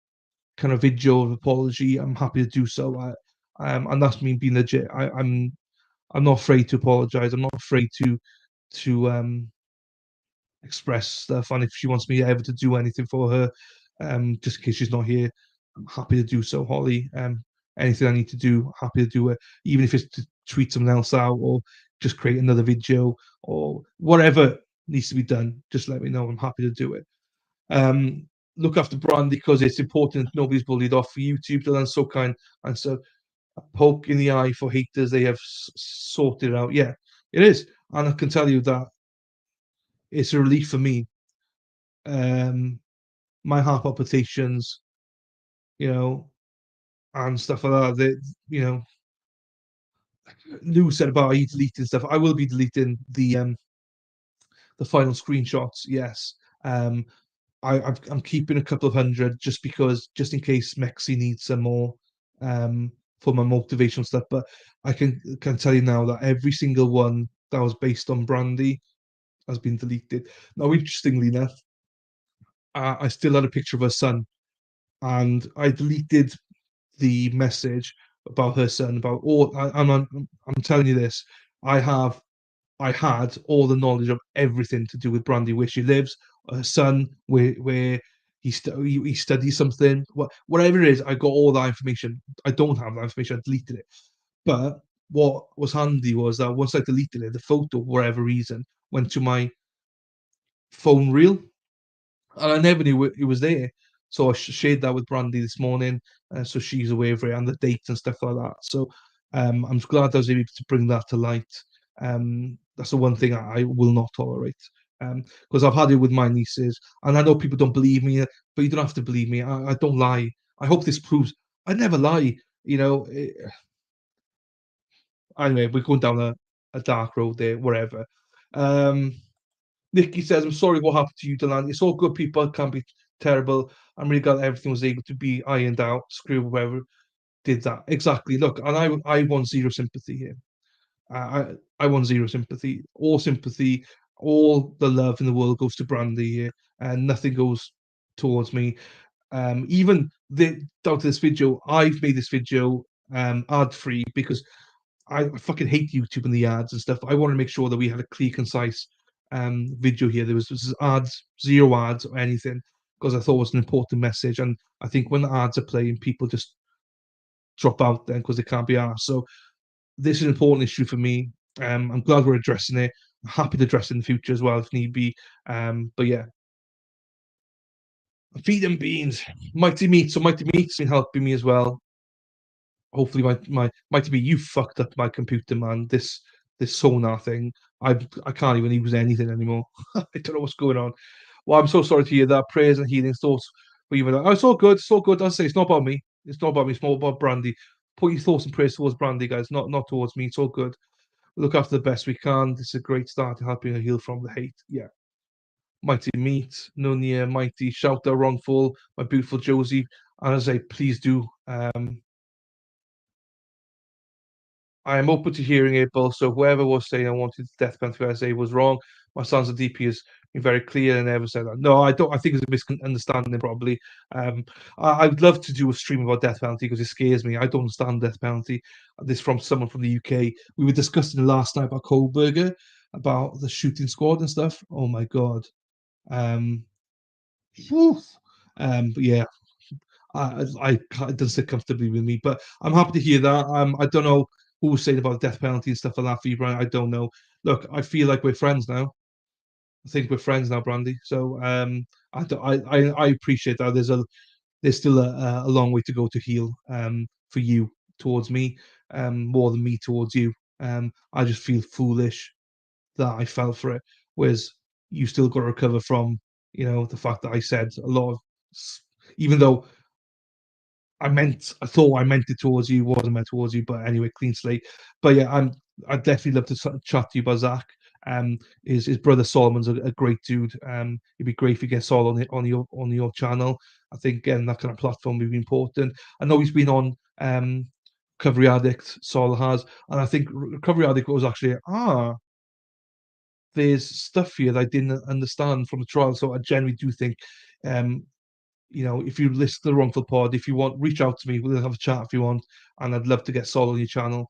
kind of video of apology, I'm happy to do so. And that's me being legit. I'm not afraid to apologize. I'm not afraid to express stuff. And if she wants me ever to do anything for her, just in case she's not here, I'm happy to do so, Holly. Anything I need to do, happy to do it. Even if it's to tweet someone else out or just create another video or whatever needs to be done, just let me know. I'm happy to do it. Look after Brandy because it's important nobody's bullied off for YouTube. They're so kind, and so a poke in the eye for haters. They have sorted it out. Yeah, it is, and I can tell you that it's a relief for me. My heart palpitations, and stuff like that. Lou said about you deleting stuff. I will be deleting the final screenshots. Yes. I'm keeping a couple of hundred just in case Mexi needs some more for my motivational stuff. But I can tell you now that every single one that was based on Brandy has been deleted. Now, interestingly enough, I still had a picture of her son, and I deleted the message about her son. I'm telling you this, I had all the knowledge of everything to do with Brandy, where she lives, her son, where he studies something, whatever it is. I got all that information. I don't have that information. I deleted it. But what was handy was that once I deleted it, the photo, for whatever reason, went to my phone reel, and I never knew it was there. So I shared that with Brandy this morning, so she's aware of it and the dates and stuff like that. So I'm glad I was able to bring that to light. That's the one thing I will not tolerate, because I've had it with my nieces, and I know people don't believe me, but you don't have to believe me. I don't lie. I hope this proves I never lie. Anyway, we're going down a dark road there, whatever. Nikki says, I'm sorry what happened to you, Delaney. It's all good, people. It can't be terrible. I'm really glad everything was able to be ironed out. Screw whoever did that. Exactly. Look, and I want zero sympathy here. I want zero sympathy. All sympathy, all the love in the world goes to Brandy here, and nothing goes towards me. Even down to this video, I've made this video ad-free because I fucking hate YouTube and the ads and stuff. I want to make sure that we had a clear, concise video here. There was ads, zero ads or anything, because I thought it was an important message. And I think when the ads are playing, people just drop out then because they can't be asked. So this is an important issue for me. I'm glad we're addressing it. I'm happy to address it in the future as well if need be. But yeah. Feed them beans. Mighty Meat. So Mighty Meat's been helping me as well. Hopefully my Mighty Meat, you fucked up my computer, man. This sonar thing. I can't even use anything anymore. I don't know what's going on. Well, I'm so sorry to hear that. Prayers and healing thoughts for you. Oh, it's all good. It's all good. I'll say it's not about me. It's not about me. It's more about Brandy. Put your thoughts and prayers towards Brandy, guys. Not towards me. It's all good. Look after the best we can. This is a great start to helping her heal from the hate. Yeah. Mighty Meat, Nunya, Mighty, Shout Out Wrongful, my beautiful Josie. And as I say, please do. I am open to hearing it, but also whoever was saying I wanted the death penalty for SA was wrong. My son's a DP has been very clear and never said that. No, I don't. I think it's a misunderstanding, probably. I'd love to do a stream about death penalty because it scares me. I don't understand death penalty. This from someone from the UK. We were discussing last night about Kohlberger, about the shooting squad and stuff. Oh my god. Whew. But yeah, I can't, it doesn't sit comfortably with me. But I'm happy to hear that. I don't know who was saying about the death penalty and stuff like that for you, Brian. I don't know. Look, I feel like we're friends now. I think we're friends now, Brandy. So I appreciate that. There's still a long way to go to heal for you towards me, more than me towards you. I just feel foolish that I fell for it. Whereas you still got to recover from, the fact that I said a lot of, even though I thought I meant it towards you, wasn't meant towards you. But anyway, clean slate. But yeah, I'd definitely love to chat to you about Zach. His brother Solomon's a great dude. It'd be great if you get Sol on your channel. I think getting that kind of platform would be important. I know he's been on Recovery Addict, Sol has, and I think Recovery Addict was actually there's stuff here that I didn't understand from the trial. So I genuinely do think if you listen to the Wrongful Pod, if you want, reach out to me. We'll have a chat if you want. And I'd love to get Sol on your channel.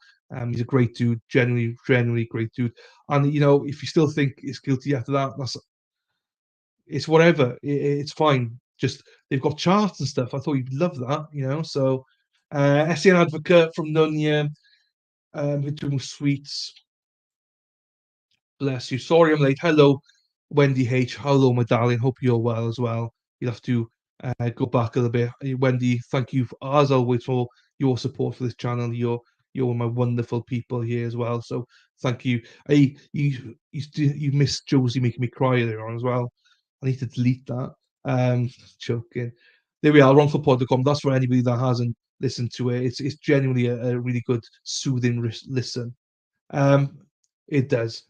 He's a great dude, genuinely great dude. And if you still think he's guilty after that, it's whatever. It's fine. Just they've got charts and stuff. I thought you'd love that, So SCN Advocate from Nunya, doing sweets. Bless you. Sorry I'm late. Hello, Wendy H. Hello, my darling. Hope you're well as well. You'll have to go back a little bit. Wendy, thank you as always for your support for this channel. You're my wonderful people here as well. So thank you. Hey, you missed Josie making me cry there on as well. I need to delete that. Joking. There we are, wrongfulpod.com. That's for anybody that hasn't listened to it. It's genuinely a really good soothing listen. It does.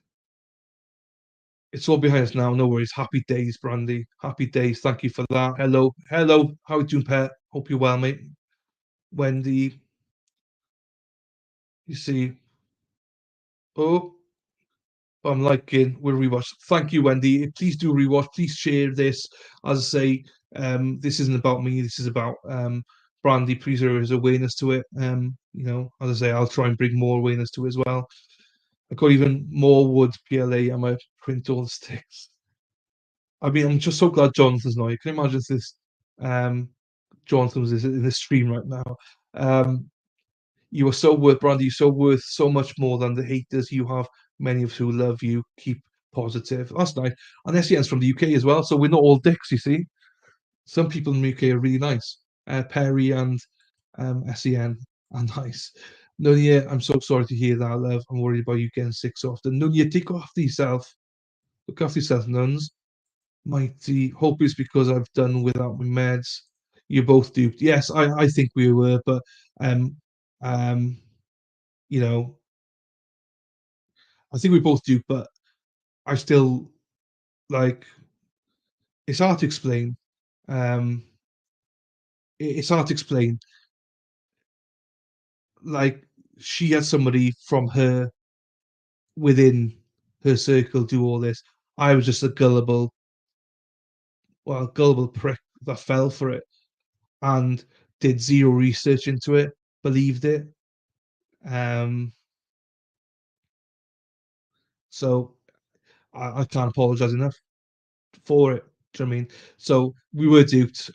It's all behind us now. No worries. Happy days, Brandy. Happy days. Thank you for that. Hello. How are you doing, pet? Hope you're well, mate. Wendy. You see. Oh, I'm liking. We'll rewatch. Thank you, Wendy. Please do rewatch. Please share this. As I say, this isn't about me. This is about Brandy. Please raise awareness to it. As I say, I'll try and bring more awareness to it as well. I've got even more wood PLA. I'm going to print all the sticks. I mean, I'm just so glad Jonathan's not here. Can you imagine if this Jonathan was in this stream right now? You are so worth, Brandy. You're so worth so much more than the haters you have. Many of who love you. Keep positive. That's nice. And SEN's from the UK as well, so we're not all dicks, you see. Some people in the UK are really nice. Perry and SEN are nice. Nunya, I'm so sorry to hear that, love. I'm worried about you getting sick so often. Nunya, take after yourself. Look after yourself, nuns. Mighty. Hope it's because I've done without my meds. You're both duped. Yes, I think we were, but I think we're both duped, but I still it's hard to explain. It's hard to explain. Like she had somebody from her within her circle do all this. I was just a gullible prick that fell for it and did zero research into it, believed it. So I can't apologize enough for it. Do you know what I mean? So we were duped.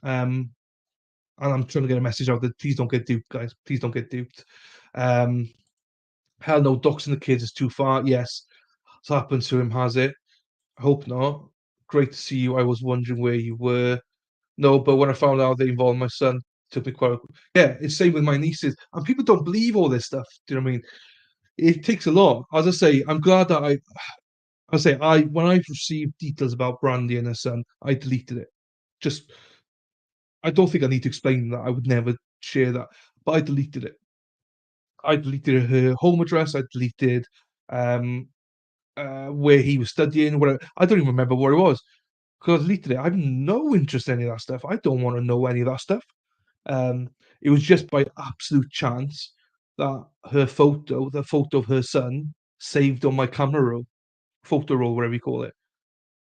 And I'm trying to get a message out that please don't get duped, guys. Please don't get duped. Hell no, doxing the kids is too far. Yes, it's happened to him, has it? I hope not. Great to see you. I was wondering where you were. No, but when I found out they involved my son, it took me quite. Yeah, it's same with my nieces, and people don't believe all this stuff. Do you know what I mean? It takes a lot. As I say, I'm glad that when I received details about Brandy and her son, I deleted it. Just, I don't think I need to explain that. I would never share that, but I deleted it. I deleted her home address. I deleted where he was studying. Whatever. I don't even remember where it was. because I deleted it. I have no interest in any of that stuff. I don't want to know any of that stuff. It was just by absolute chance that her photo, the photo of her son, saved on my camera roll, photo roll, whatever you call it.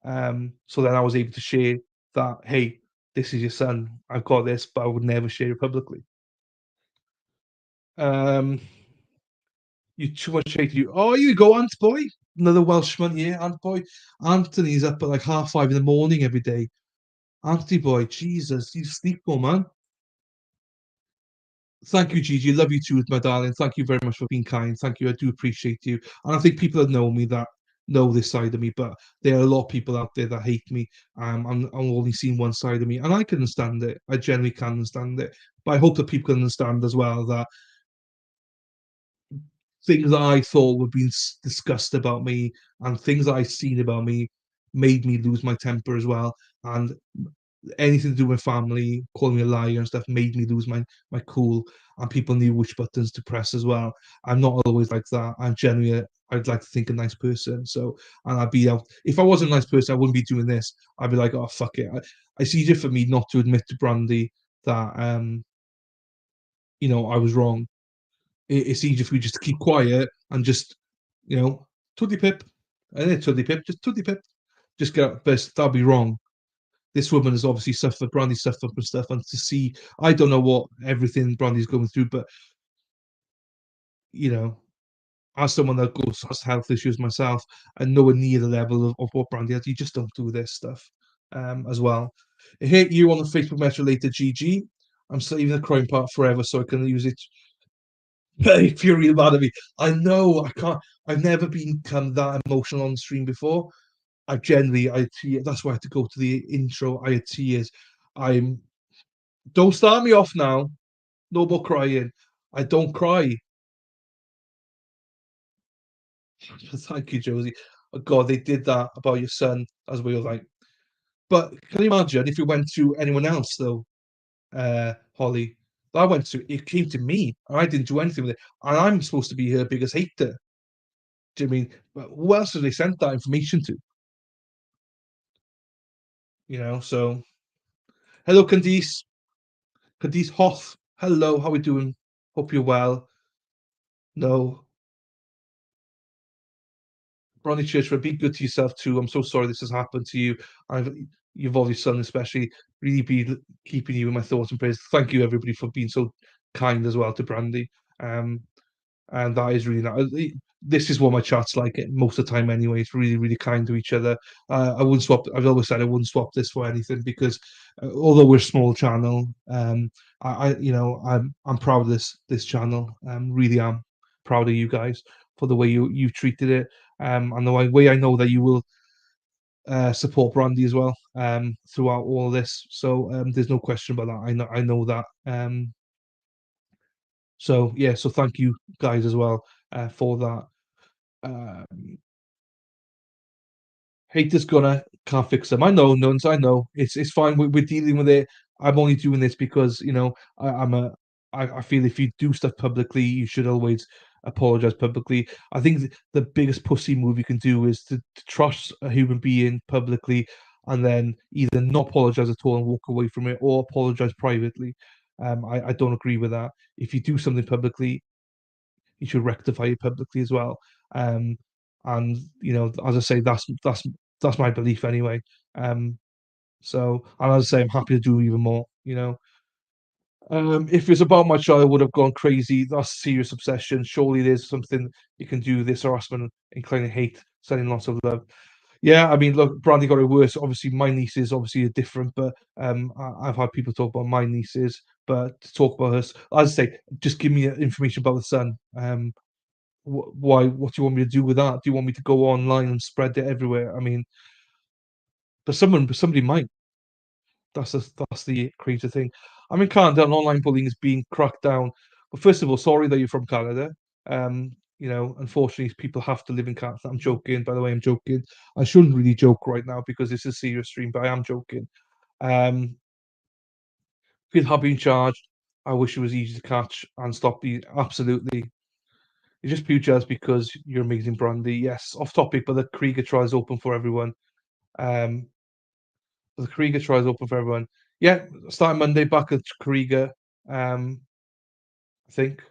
So then I was able to share that, hey, this is your son. I've got this, but I would never share it publicly. You too much hate you. Oh, you go, Ant Boy. Another Welshman here, Ant Boy. Anthony's up at like 5:30 in the morning every day. Anthony Boy, Jesus, you sleep more, man. Thank you, Gigi. Love you too, my darling. Thank you very much for being kind. Thank you. I do appreciate you. And I think people that know me that know this side of me, but there are a lot of people out there that hate me. I'm only seeing one side of me, and I can understand it. I generally can understand it. But I hope that people can understand as well that things that I thought were being discussed about me and things that I've seen about me made me lose my temper as well. And anything to do with family, calling me a liar and stuff made me lose my cool. And people knew which buttons to press as well. I'm not always like that. I'm generally I'd like to think a nice person. So and I'd be out if I wasn't a nice person, I wouldn't be doing this. I'd be like, oh fuck it. It's easier for me not to admit to Brandy that I was wrong. It's easier for me just to keep quiet and just, tuddy pip. And then tuddy pip, just tuddy pip. Just get out best. That'd be wrong. This woman has obviously suffered, Brandy suffered from stuff, and to see, I don't know what everything Brandy's going through, but as someone that has health issues myself, and nowhere near the level of what Brandy has, you just don't do this stuff as well. I hate you on the Facebook message later, GG. I'm saving the crime part forever so I can use it. Very furious mad at me. I know I can't. I've never become that emotional on the stream before. I had tears. That's why I had to go to the intro. I had tears. I'm. Don't start me off now. No more crying. I don't cry. Thank you, Josie. Oh God, they did that about your son as we were like. But can you imagine if it went to anyone else though, Holly? It came to me, and I didn't do anything with it, and I'm supposed to be her biggest hater. Do you mean? But who else have they sent that information to? So hello, Candice. Candice Hoth. Hello, how are we doing? Hope you're well. No. Ronnie Churchwell, be good to yourself too. I'm so sorry this has happened to you. You've obviously son especially really be keeping you in my thoughts and prayers. Thank you everybody for being so kind as well to Brandy. And that is really nice. This is what my chat's like most of the time anyway. It's really, really kind to each other. I wouldn't swap. I've always said I wouldn't swap this for anything because although we're a small channel, I'm proud of this channel. Really am proud of you guys for the way you've treated it. And the way I know that you will support Brandy as well throughout all of this. So there's no question about that. I know that. So yeah, so thank you guys as well for that. Haters gonna can't fix them. I know, nuns. I know it's fine. We're dealing with it. I'm only doing this because I feel if you do stuff publicly, you should always apologize publicly. I think the biggest pussy move you can do is to trust a human being publicly and then either not apologize at all and walk away from it or apologize privately. I don't agree with that. If you do something publicly, you should rectify it publicly as well. And as I say, that's my belief anyway. So, and as I say, I'm happy to do even more. If it's about my child, I would have gone crazy. That's serious obsession. Surely there's something you can do. This harassment, inclining hate, sending lots of love. Yeah, I mean, look, Brandy got it worse. Obviously, my nieces obviously are different, but I've had people talk about my nieces, but to talk about us, as I say, just give me information about the son. Why? What do you want me to do with that? Do you want me to go online and spread it everywhere? I mean, but somebody might. That's the crazy thing. I mean, Canada and online bullying is being cracked down. But first of all, sorry that you're from Canada. Unfortunately, people have to live in Canada. I'm joking. By the way, I'm joking. I shouldn't really joke right now because this is a serious stream, but I am joking. People have been charged. I wish it was easy to catch and stop the absolutely. You're just pure jealous because you're amazing, Brandy. Yes, off topic, but the Krieger trial is open for everyone. the Kariga trials open for everyone. Yeah, starting Monday back at Kariga. I think.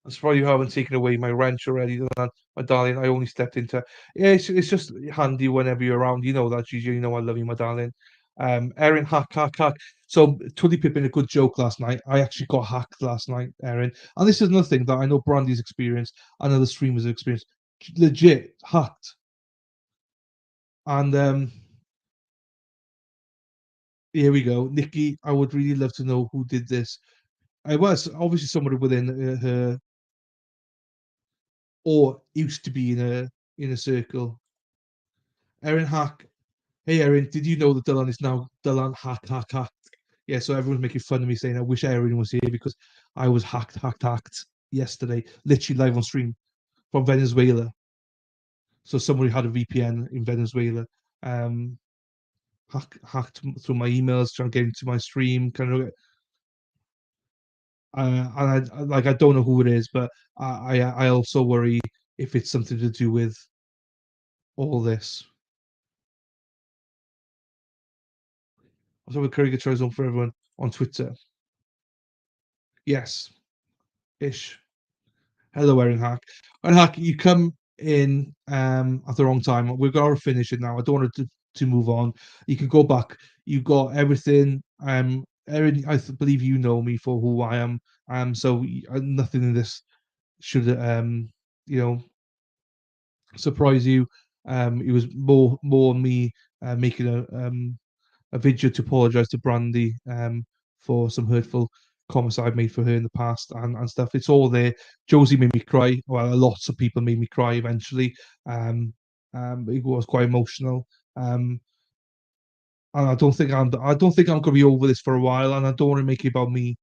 I'm surprised you haven't taken away my wrench already, my darling. I only stepped into. Yeah, it's just handy whenever you're around. You know that, Gigi. You know I love you, my darling. Erin, hack. So Tully Pippin, a good joke last night. I actually got hacked last night, Erin. And this is another thing that I know Brandy's experienced and other streamers have experienced. Legit hacked. And here we go. Nikki, I would really love to know who did this. I was obviously somebody within her, or used to be in a circle. Erin Hack. Hey Erin, did you know that Dylan is now Dylan hack? Yeah, so everyone's making fun of me saying I wish Erin was here because I was hacked yesterday, literally live on stream from Venezuela. So somebody had a VPN in Venezuela. Hacked through my emails, trying to get into my stream, kind of. And I don't know who it is, but I also worry if it's something to do with all this. Also, with Curry Guitars on for everyone on Twitter. Yes, ish. Hello, Erin Hack. Erin Hack, you come in at the wrong time. We're gonna finish it now. I don't want to move on. You can go back. You got everything. Erin, believe you know me for who I am. So nothing in this should you know, surprise you. It was more me making a video to apologize to Brandy for some hurtful comments I've made for her in the past and stuff. It's all there. Josie made me cry. Well, lots of people made me cry eventually. It was quite emotional. And I don't think I'm gonna be over this for a while, and I don't want to make it about me.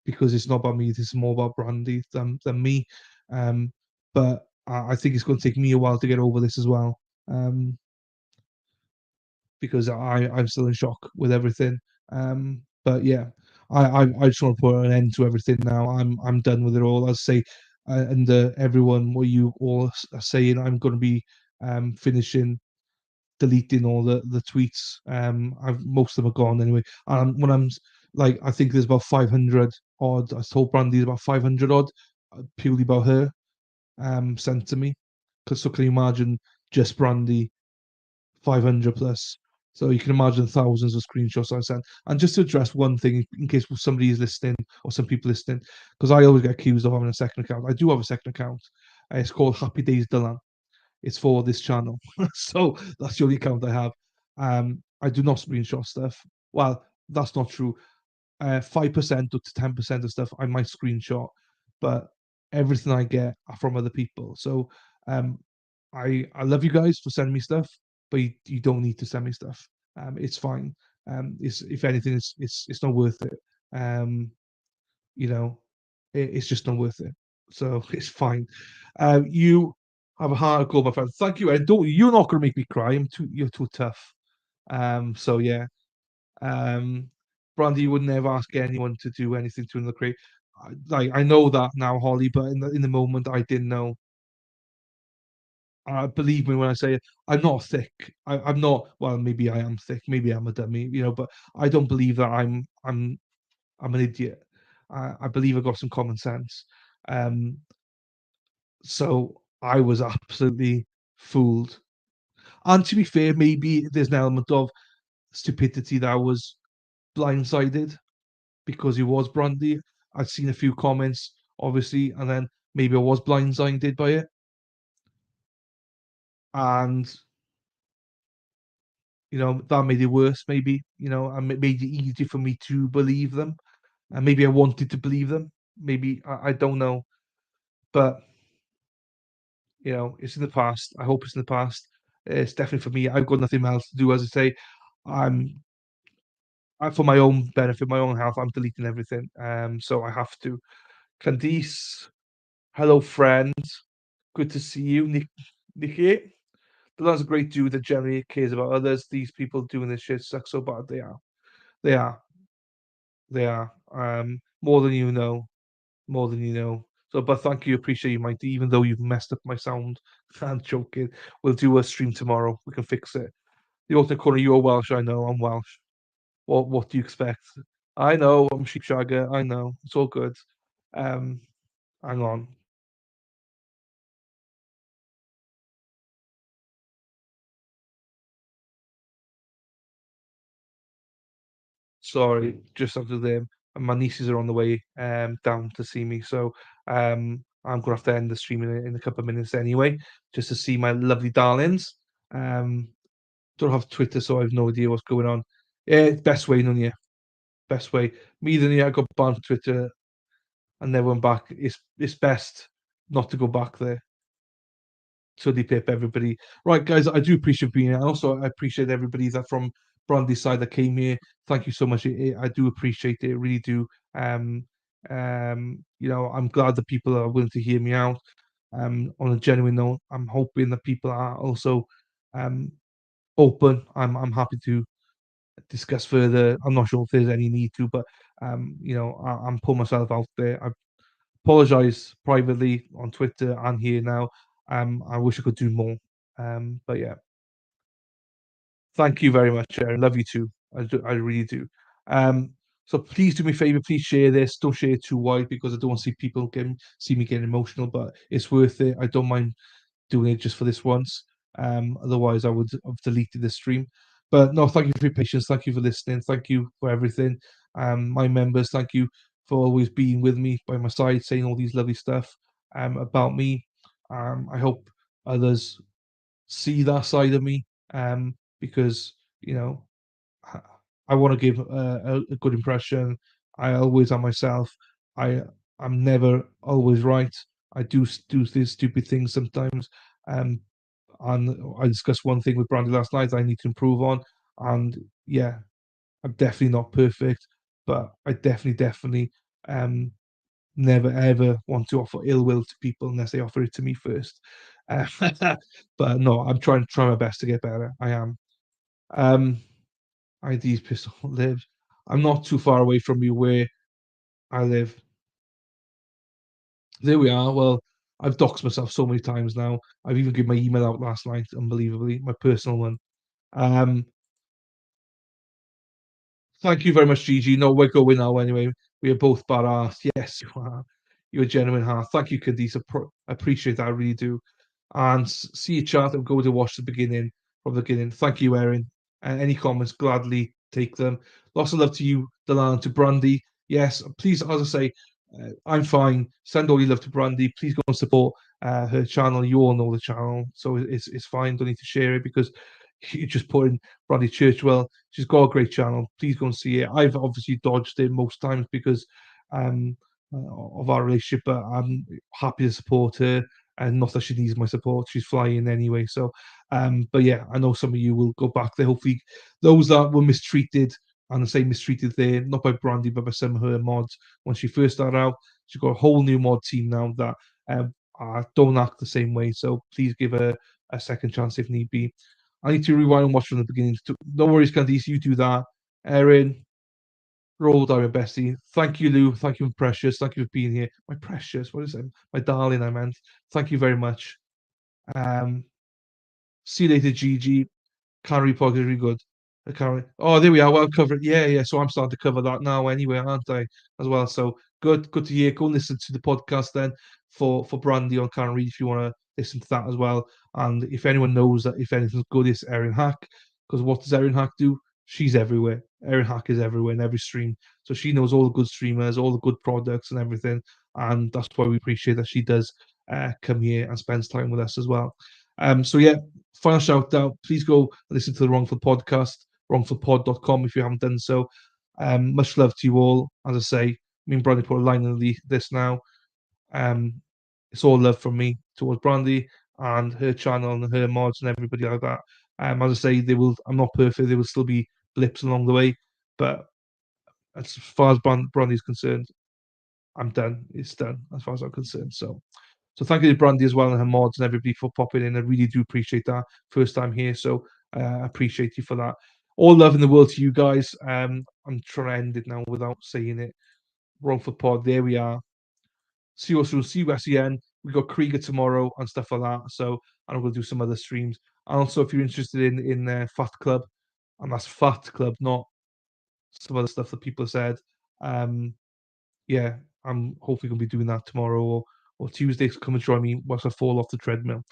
Because it's not about me. This is more about Brandy than me. But I think it's going to take me a while to get over this as well. Because I'm still in shock with everything. But yeah, I just want to put an end to everything now. I'm done with it all. I'll say, and everyone, what you all are saying, I'm going to be finishing deleting all the tweets. Most of them are gone anyway. And when I'm like, I think there's about 500 odd. I told Brandy about 500 odd, purely about her, sent to me. Because so can you imagine just Brandy 500 plus. So you can imagine thousands of screenshots I sent. And just to address one thing, in case somebody is listening or some people listening, because I always get accused of having a second account. I do have a second account. It's called Happy Days Dylan. It's for this channel. So that's the only account I have. I do not screenshot stuff. Well, that's not true. 5% to 10% of stuff I might screenshot, but everything I get are from other people. So I love you guys for sending me stuff, but you don't need to send me stuff. It's fine. It's if anything, it's not worth it. You know, it's just not worth it. So it's fine. You have a heart of gold, my friend. Thank you. And don't you're not gonna make me cry. You're too tough. So yeah. Brandy would never ask anyone to do anything to the crate. I know that now, Holly, but in the moment I didn't know. Believe me when I say it, I'm not thick. I'm not. Well, maybe I am thick. Maybe I'm a dummy. You know, but I don't believe that I'm an idiot. I believe I got some common sense. So I was absolutely fooled. And to be fair, maybe there's an element of stupidity that I was blindsided because he was Brandy. I'd seen a few comments, obviously, and then maybe I was blindsided by it. And you know, that made it worse, maybe, you know, and it made it easier for me to believe them. And maybe I wanted to believe them. Maybe I don't know. But you know, it's in the past. I hope it's in the past. It's definitely for me. I've got nothing else to do. As I say, I'm for my own benefit, my own health, I'm deleting everything. So I have to. Candice, hello friend. Good to see you, Nikki. That's a great dude that generally cares about others. These people doing this shit suck so bad. They are. They are. They are. More than you know. More than you know. So, but thank you, appreciate you, Mike. Even though you've messed up my sound, I'm joking. We'll do a stream tomorrow. We can fix it. The alternate corner, you're Welsh. I know, I'm Welsh. What do you expect? I know, I'm sheepshagger. I know, it's all good. Um, hang on. Sorry, just after them. And my nieces are on the way down to see me, so I'm gonna have to end the stream in a couple of minutes anyway, just to see my lovely darlings. Don't have Twitter, so I have no idea what's going on. Yeah, best way, none, yeah, best way. Me than yeah, I got banned from Twitter and never went back. It's best not to go back there. Totally pip everybody. Right, guys, I do appreciate being here. Also, I appreciate everybody that from Brandy's side that came here. Thank you so much. I do appreciate it. I really do. Um, I'm glad that people are willing to hear me out. On a genuine note, I'm hoping that people are also um open. I'm happy to discuss further. I'm not sure if there's any need to, but I'm putting myself out there. I apologize privately on Twitter and here now. I wish I could do more. But yeah, thank you very much, Aaron. Love you too. I really do. So please do me a favor. Please share this. Don't share it too wide because I don't want to see people see me getting emotional. But it's worth it. I don't mind doing it just for this once. Otherwise, I would have deleted the stream. But no, thank you for your patience. Thank you for listening. Thank you for everything. My members, thank you for always being with me by my side, saying all these lovely stuff about me. I hope others see that side of me because I, I want to give a good impression. I always am myself. I I'm never always right. I do these stupid things sometimes. Um, and I discussed one thing with Brandy last night that I need to improve on. And yeah, I'm definitely not perfect, but I definitely um never ever want to offer ill will to people unless they offer it to me first. Uh, but no, I'm trying my best to get better. I am. Um, ID's pistol lives. I'm not too far away from you where I live. There we are. Well, I've doxed myself so many times now. I've even given my email out last night, unbelievably, my personal one. Um, Thank you very much, Gigi. No, we're going now anyway. We are both badass. Yes, you are. You're a genuine heart. Thank you, Cadiz. I appreciate that. I really do. And see you, chat. And go to watch from the beginning. Thank you, Erin. And any comments, gladly take them. Lots of love to you, Delan, to Brandy. Yes, please, as I say, I'm fine. Send all your love to Brandy. Please go and support her channel. You all know the channel, so it's fine. Don't need to share it because you just put in Brandy Churchwell. She's got a great channel. Please go and see it. I've obviously dodged it most times because um, of our relationship, but I'm happy to support her. And not that she needs my support, she's flying anyway. So, but yeah, I know some of you will go back there. Hopefully, those that were mistreated, and I say mistreated there, not by Brandy, but by some of her mods when she first started out. She's got a whole new mod team now that don't act the same way. So please give her a second chance if need be. I need to rewind and watch from the beginning. No worries, Candice, you do that. Erin, roll down, bestie. Thank you, Lou. Thank you, Precious. Thank you for being here. My precious, what is it? My darling, I meant. Thank you very much. See you later, Gigi. Can't read podcast really good. I can't. Oh, there we are. Well covered. Yeah, yeah. So I'm starting to cover that now anyway, aren't I? As well. So good to hear. Go and listen to the podcast then for Brandy on Can't Read if you want to listen to that as well. And if anyone knows that if anything's good, it's Erin Hack. Because what does Erin Hack do? She's everywhere. Erin Hack is everywhere in every stream. So she knows all the good streamers, all the good products and everything. And that's why we appreciate that she does come here and spends time with us as well. So yeah, final shout out. Please go listen to the Wrongful Podcast, wrongfulpod.com if you haven't done so. Much love to you all. As I say, me and Brandy put a line in this now. It's all love from me towards Brandy and her channel and her mods and everybody like that. As I say, I'm not perfect. There will still be blips along the way, but as far as Brandy's concerned, I'm done. It's done as far as I'm concerned. So thank you to Brandy as well and her mods and everybody for popping in. I really do appreciate that. First time here, so I appreciate you for that. All love in the world to you guys. I'm trying to end it now without saying it. Wrongful Pod, there we are. See you soon. See you, SEN. We got Krieger tomorrow and stuff like that. So, and I'm going to do some other streams. And also, if you're interested in Fat Club, and that's Fat Club, not some other stuff that people have said. Yeah, I'm hopefully going to be doing that tomorrow or Tuesday. So come and join me once I fall off the treadmill.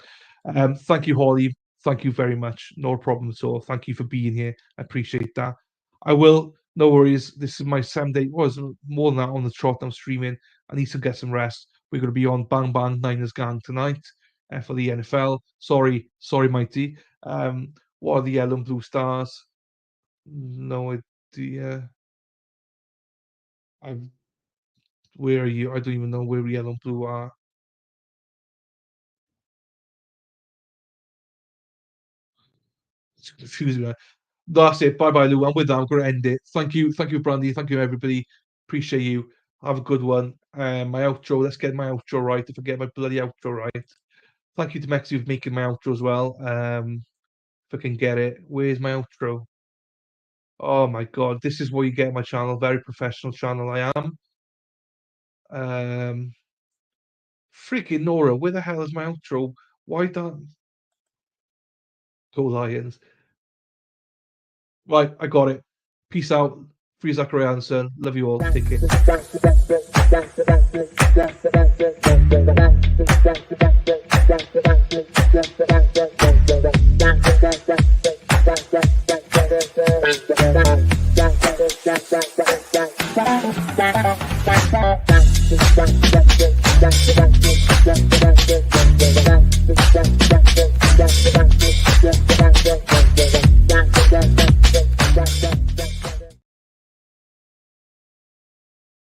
Thank you, Holly. Thank you very much. No problem at all. Thank you for being here. I appreciate that. I will. No worries. This is my 7 day. Was more than that on the trot. I'm streaming. I need to get some rest. We're going to be on Bang Bang Niners Gang tonight for the NFL. Sorry, Mighty. What are the yellow and blue stars? No idea. Where are you? I don't even know where yellow and blue are. It's confusing. Right? That's it. Bye, Lou. And with that, I'm going to end it. Thank you, Brandy. Thank you, everybody. Appreciate you. Have a good one. My outro. Let's get my outro right. If I get my bloody outro right. Thank you to Mexi for making my outro as well. If I can get it. Where's my outro? Oh my god, this is what you get on my channel. Very professional channel I am. Freaking Nora, where the hell is my outro? Why don't go Lions? Right, I got it. Peace out. Free Zachary Anderson. Love you all. Take care. That's